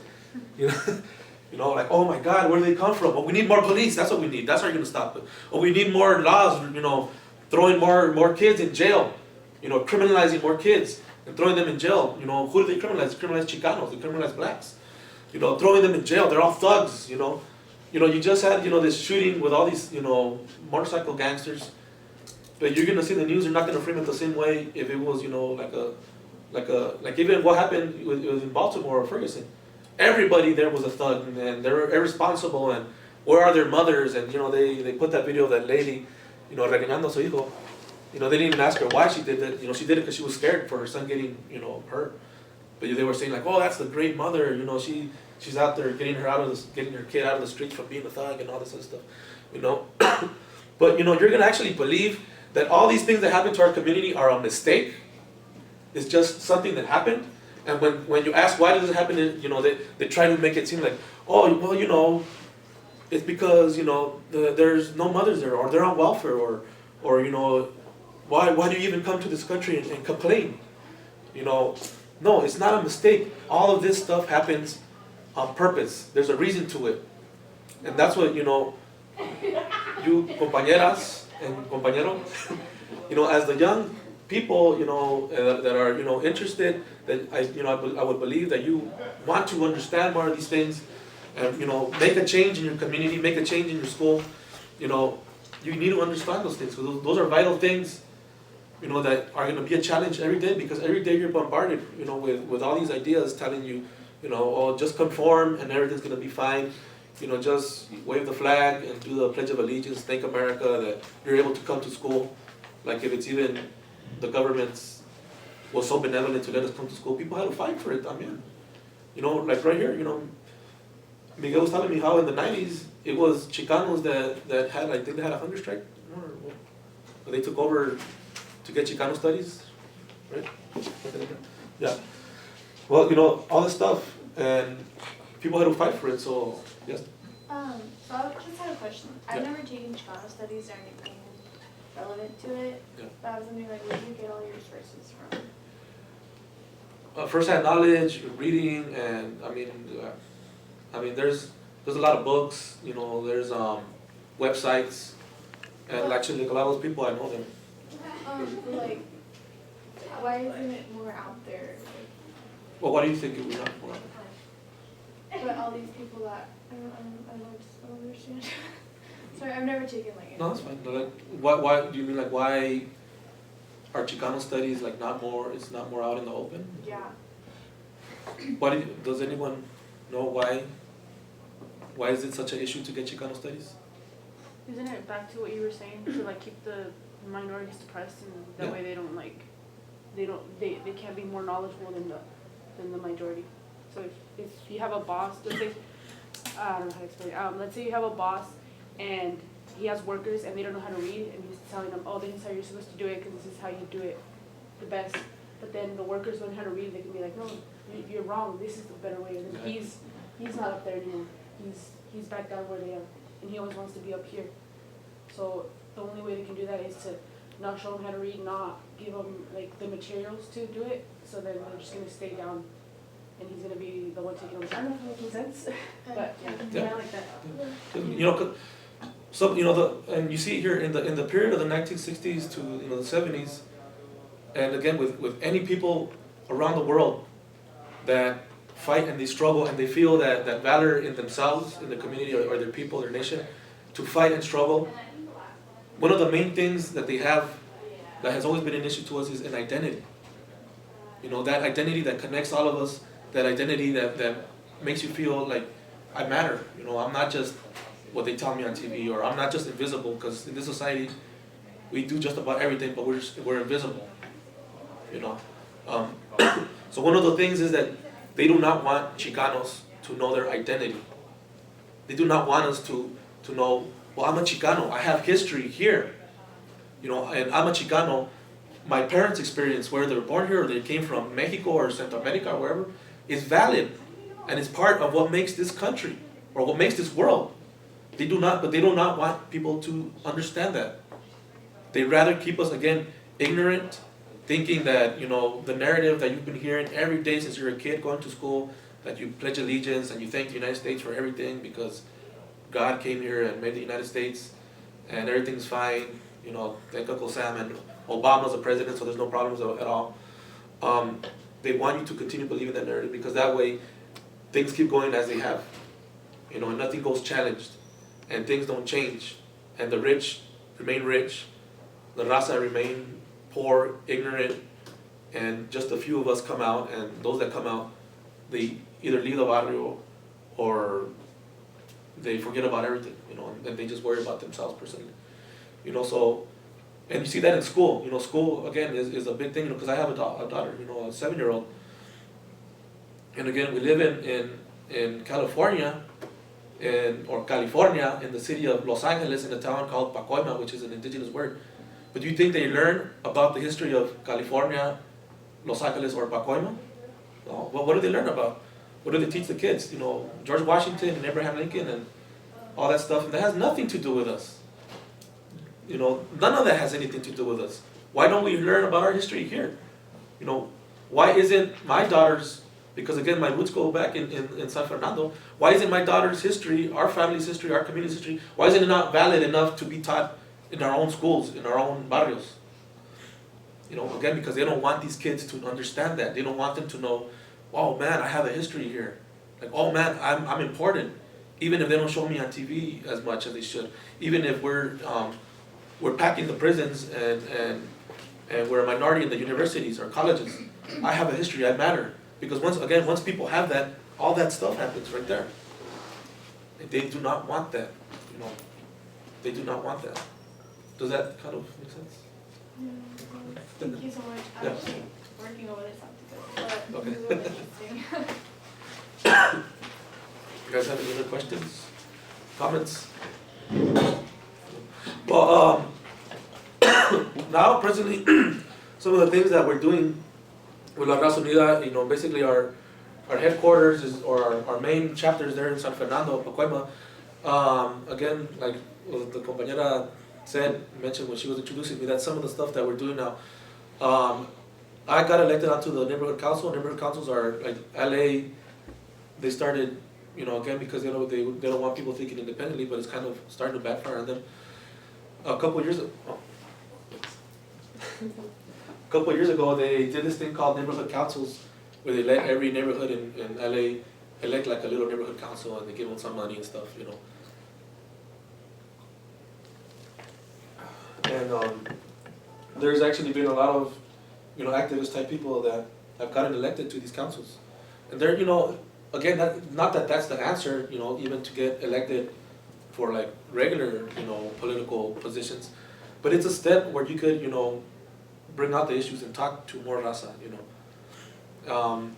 Oh my God, where do they come from? Oh, we need more police. That's what we need. That's how you're going to stop it. Oh, we need more laws, throwing more kids in jail, criminalizing more kids and throwing them in jail. Who do they criminalize? They criminalize Chicanos. They criminalize blacks. Throwing them in jail. They're all thugs. You just had this shooting with all these motorcycle gangsters, but you're going to see the news. You're not going to frame it the same way if it was like even what happened it was in Baltimore or Ferguson. Everybody there was a thug, and they're irresponsible, and where are their mothers? And they put that video of that lady, regañando a su hijo. They didn't even ask her why she did that. She did it because she was scared for her son getting, hurt. But they were saying oh, that's the great mother. She's out there getting her kid out of the streets from being a thug and all this other stuff. But you're gonna actually believe that all these things that happen to our community are a mistake. It's just something that happened. And when you ask why does it happen, they try to make it seem like, oh, well, it's because there's no mothers there, or they're on welfare, or why do you even come to this country and complain? No, it's not a mistake. All of this stuff happens on purpose. There's a reason to it, and that's what you compañeras and compañeros, as the young people, that are, interested, that I would believe that you want to understand more of these things, and, make a change in your community, make a change in your school, you need to understand those things. Because those are vital things, that are going to be a challenge every day, because every day you're bombarded, with all these ideas telling you, oh, just conform and everything's going to be fine. Just wave the flag and do the Pledge of Allegiance, thank America that you're able to come to school. Like if it's even the government was so benevolent to let us come to school, people had to fight for it. I mean, like right here, Miguel was telling me how in the 90s it was Chicanos that had, I think they had a hunger strike, or they took over to get Chicano studies, right? Yeah. Well, you know, all this stuff, and people had to fight for it, so, yes. So I just had a question. I've Yeah. never taken Chicano studies or anything relevant to it, Yeah. but I was wondering, like, where do you get all your sources from? First-hand knowledge, reading, and I mean, there's a lot of books, you know, there's websites, and actually, like a lot of those people, I know them. Like, why isn't it more out there? Well, why do you think it was not more? But all these people that, I don't understand. Sorry, I've never taken like. No, that's fine. Like, why do you mean like why are Chicano studies like not more? It's not more out in the open. Yeah. Does anyone know why? Why is it such an issue to get Chicano studies? Isn't it back to what you were saying, to like keep the minorities suppressed, and that Yeah. way they can't be more knowledgeable than the majority. So if you have a boss, let's say, I don't know how to explain it. Let's say you have a boss and he has workers and they don't know how to read, and he's telling them, oh, this is how you're supposed to do it because this is how you do it the best. But then the workers learn how to read, they can be like, no, you're wrong, this is the better way. And then he's not up there anymore. He's back down where they are, and he always wants to be up here. So the only way they can do that is to not show them how to read, not give them like the materials to do it. So then they're just gonna stay down, and he's gonna be the one taking over. I don't know if that makes sense, but yeah, I like that. You know, so you know and you see here in the period of the 1960s to the 70s, and again with any people around the world that fight and they struggle and they feel that valor in themselves, in the community or their people, their nation, to fight and struggle. One of the main things that they have that has always been an issue to us is an identity. You know, that identity that connects all of us, that identity that makes you feel like I matter. You know, I'm not just what they tell me on TV, or I'm not just invisible, because in this society we do just about everything, but we're invisible. You know, so one of the things is that they do not want Chicanos to know their identity. They do not want us to know, well, I'm a Chicano, I have history here. You know, and I'm a Chicano, my parents' experience, where they were born here or they came from Mexico or Central America or wherever, is valid. And it's part of what makes this country, or what makes this world. They do not want people to understand that. They rather keep us, again, ignorant, thinking that, you know, the narrative that you've been hearing every day since you're a kid going to school, that you pledge allegiance and you thank the United States for everything because God came here and made the United States and everything's fine, you know, thank Uncle Sam, and Obama's the president, so there's no problems at all. They want you to continue believing that narrative because that way things keep going as they have, you know, and nothing goes challenged and things don't change and the rich remain rich, the raza remain poor, ignorant, and just a few of us come out, and those that come out, they either leave the barrio or they forget about everything, you know, and they just worry about themselves personally. You know, so, and you see that in school. You know, school, again, is a big thing, you know, because I have a daughter, you know, a 7-year-old. And again, we live in California, or California, in the city of Los Angeles, in a town called Pacoima, which is an indigenous word. But do you think they learn about the history of California, Los Angeles, or Pacoima? No. Well, what do they learn about? What do they teach the kids? You know, George Washington and Abraham Lincoln and all that stuff. And that has nothing to do with us. You know, none of that has anything to do with us. Why don't we learn about our history here? You know, why isn't my daughter's, because again, my roots go back in San Fernando, why isn't my daughter's history, our family's history, our community's history, why isn't it not valid enough to be taught in our own schools, in our own barrios? You know, again, because they don't want these kids to understand that. They don't want them to know, oh man, I have a history here. Like, oh man, I'm important. Even if they don't show me on TV as much as they should. Even if we're packing the prisons and we're a minority in the universities or colleges. I have a history, I matter. Because once people have that, all that stuff happens right there. And they do not want that, you know. They do not want that. Does that kind of make sense? Yeah. Thank you so much. I'm Yeah. actually working over this after this, but Okay. it was really interesting. guys have any other questions, comments? Well, now presently, some of the things that we're doing with La Raza Unida, you know, basically our headquarters is, or our main chapters there in San Fernando, Pacoima. Again, like the compañera mentioned when she was introducing me, that's some of the stuff that we're doing now. I got elected onto the neighborhood council. Neighborhood councils are like LA. They started, you know, again because they don't want people thinking independently, but it's kind of starting to backfire on them. A couple years ago, they did this thing called neighborhood councils, where they let every neighborhood in LA elect like a little neighborhood council, and they give them some money and stuff, you know. And there's actually been a lot of, you know, activist type people that have gotten elected to these councils, and they're, you know, again, not that that's the answer, you know, even to get elected for like regular, you know, political positions, but it's a step where you could, you know, bring out the issues and talk to more raza, you know.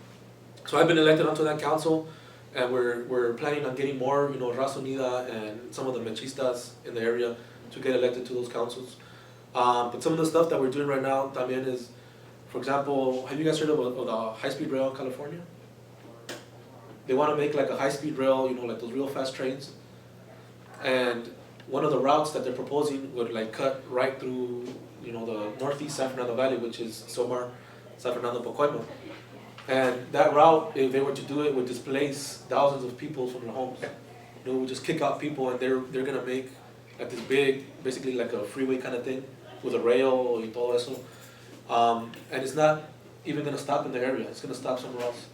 So I've been elected onto that council, and we're planning on getting more, you know, Raza Unida and some of the machistas in the area to get elected to those councils. But some of the stuff that we're doing right now, también, is, for example, have you guys heard of the high-speed rail in California? They want to make like a high-speed rail, you know, like those real fast trains. And one of the routes that they're proposing would like cut right through, you know, the northeast San Fernando Valley, which is Somar, San Fernando, Pacoima. And that route, if they were to do it, would displace thousands of people from their homes. You know, it would just kick out people, and they're gonna make like this big, basically like a freeway kind of thing with a rail y todo eso. And it's not even gonna stop in the area. It's gonna stop somewhere else.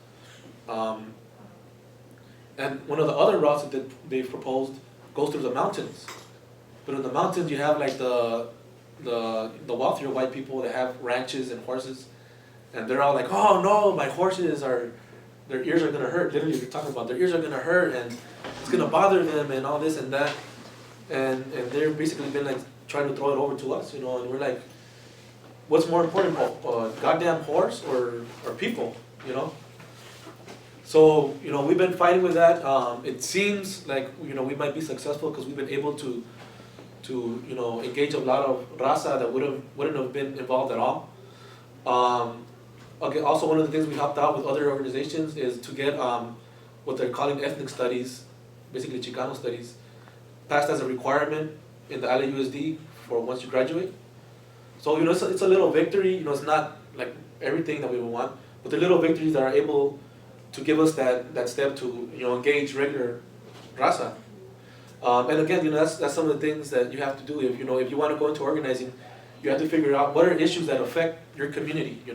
And one of the other routes that they've proposed goes through the mountains. But in the mountains, you have like the wealthier white people that have ranches and horses, and they're all like, oh no, my horses their ears are gonna hurt. Literally, you're talking about their ears are gonna hurt, and it's gonna bother them, and all this and that. And they're basically been like trying to throw it over to us, you know, and we're like, what's more important, a goddamn horse or people, you know? So, you know, we've been fighting with that. It seems like, you know, we might be successful because we've been able to you know, engage a lot of raza that wouldn't have been involved at all. Okay, also one of the things we helped out with other organizations is to get what they're calling ethnic studies, basically Chicano studies, passed as a requirement in the LAUSD for once you graduate. So, you know, it's a little victory. You know, it's not like everything that we would want, but the little victories that are able to give us that step to, you know, engage regular raza. And again, you know, that's some of the things that you have to do. If you want to go into organizing, you have to figure out what are issues that affect your community. You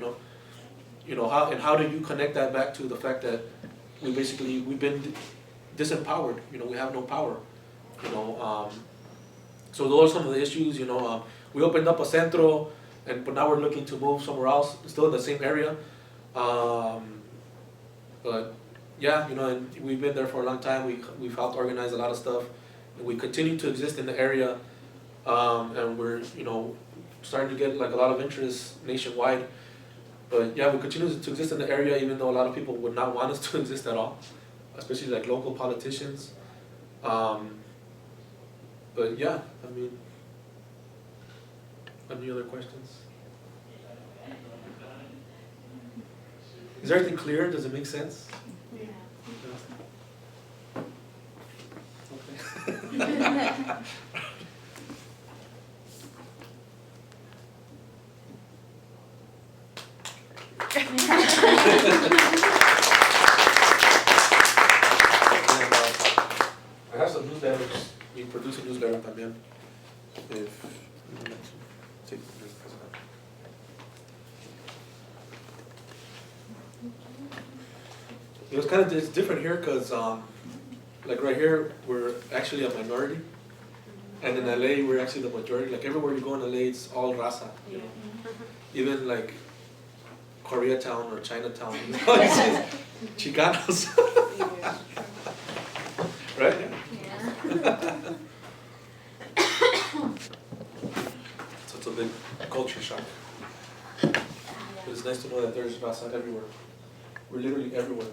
know how do you connect that back to the fact that we've been disempowered. You know, we have no power. You know, so those are some of the issues. You know, we opened up a centro, but now we're looking to move somewhere else, still in the same area. But yeah, you know, and we've been there for a long time. We've helped organize a lot of stuff. And we continue to exist in the area, and we're, you know, starting to get like a lot of interest nationwide. But yeah, we continue to exist in the area, even though a lot of people would not want us to exist at all, especially like local politicians. But yeah, I mean, any other questions? Is everything clear? Does it make sense? Yeah. I have some newsletters. We produce a newsletter también. It's different here because like right here we're actually a minority, and in LA we're actually the majority. Like everywhere you go in LA, it's all raza. You know? Even like Koreatown or Chinatown, you know, it's Chicanos. Right? Yeah. So it's a big culture shock. But it's nice to know that there's raza everywhere. We're literally everywhere.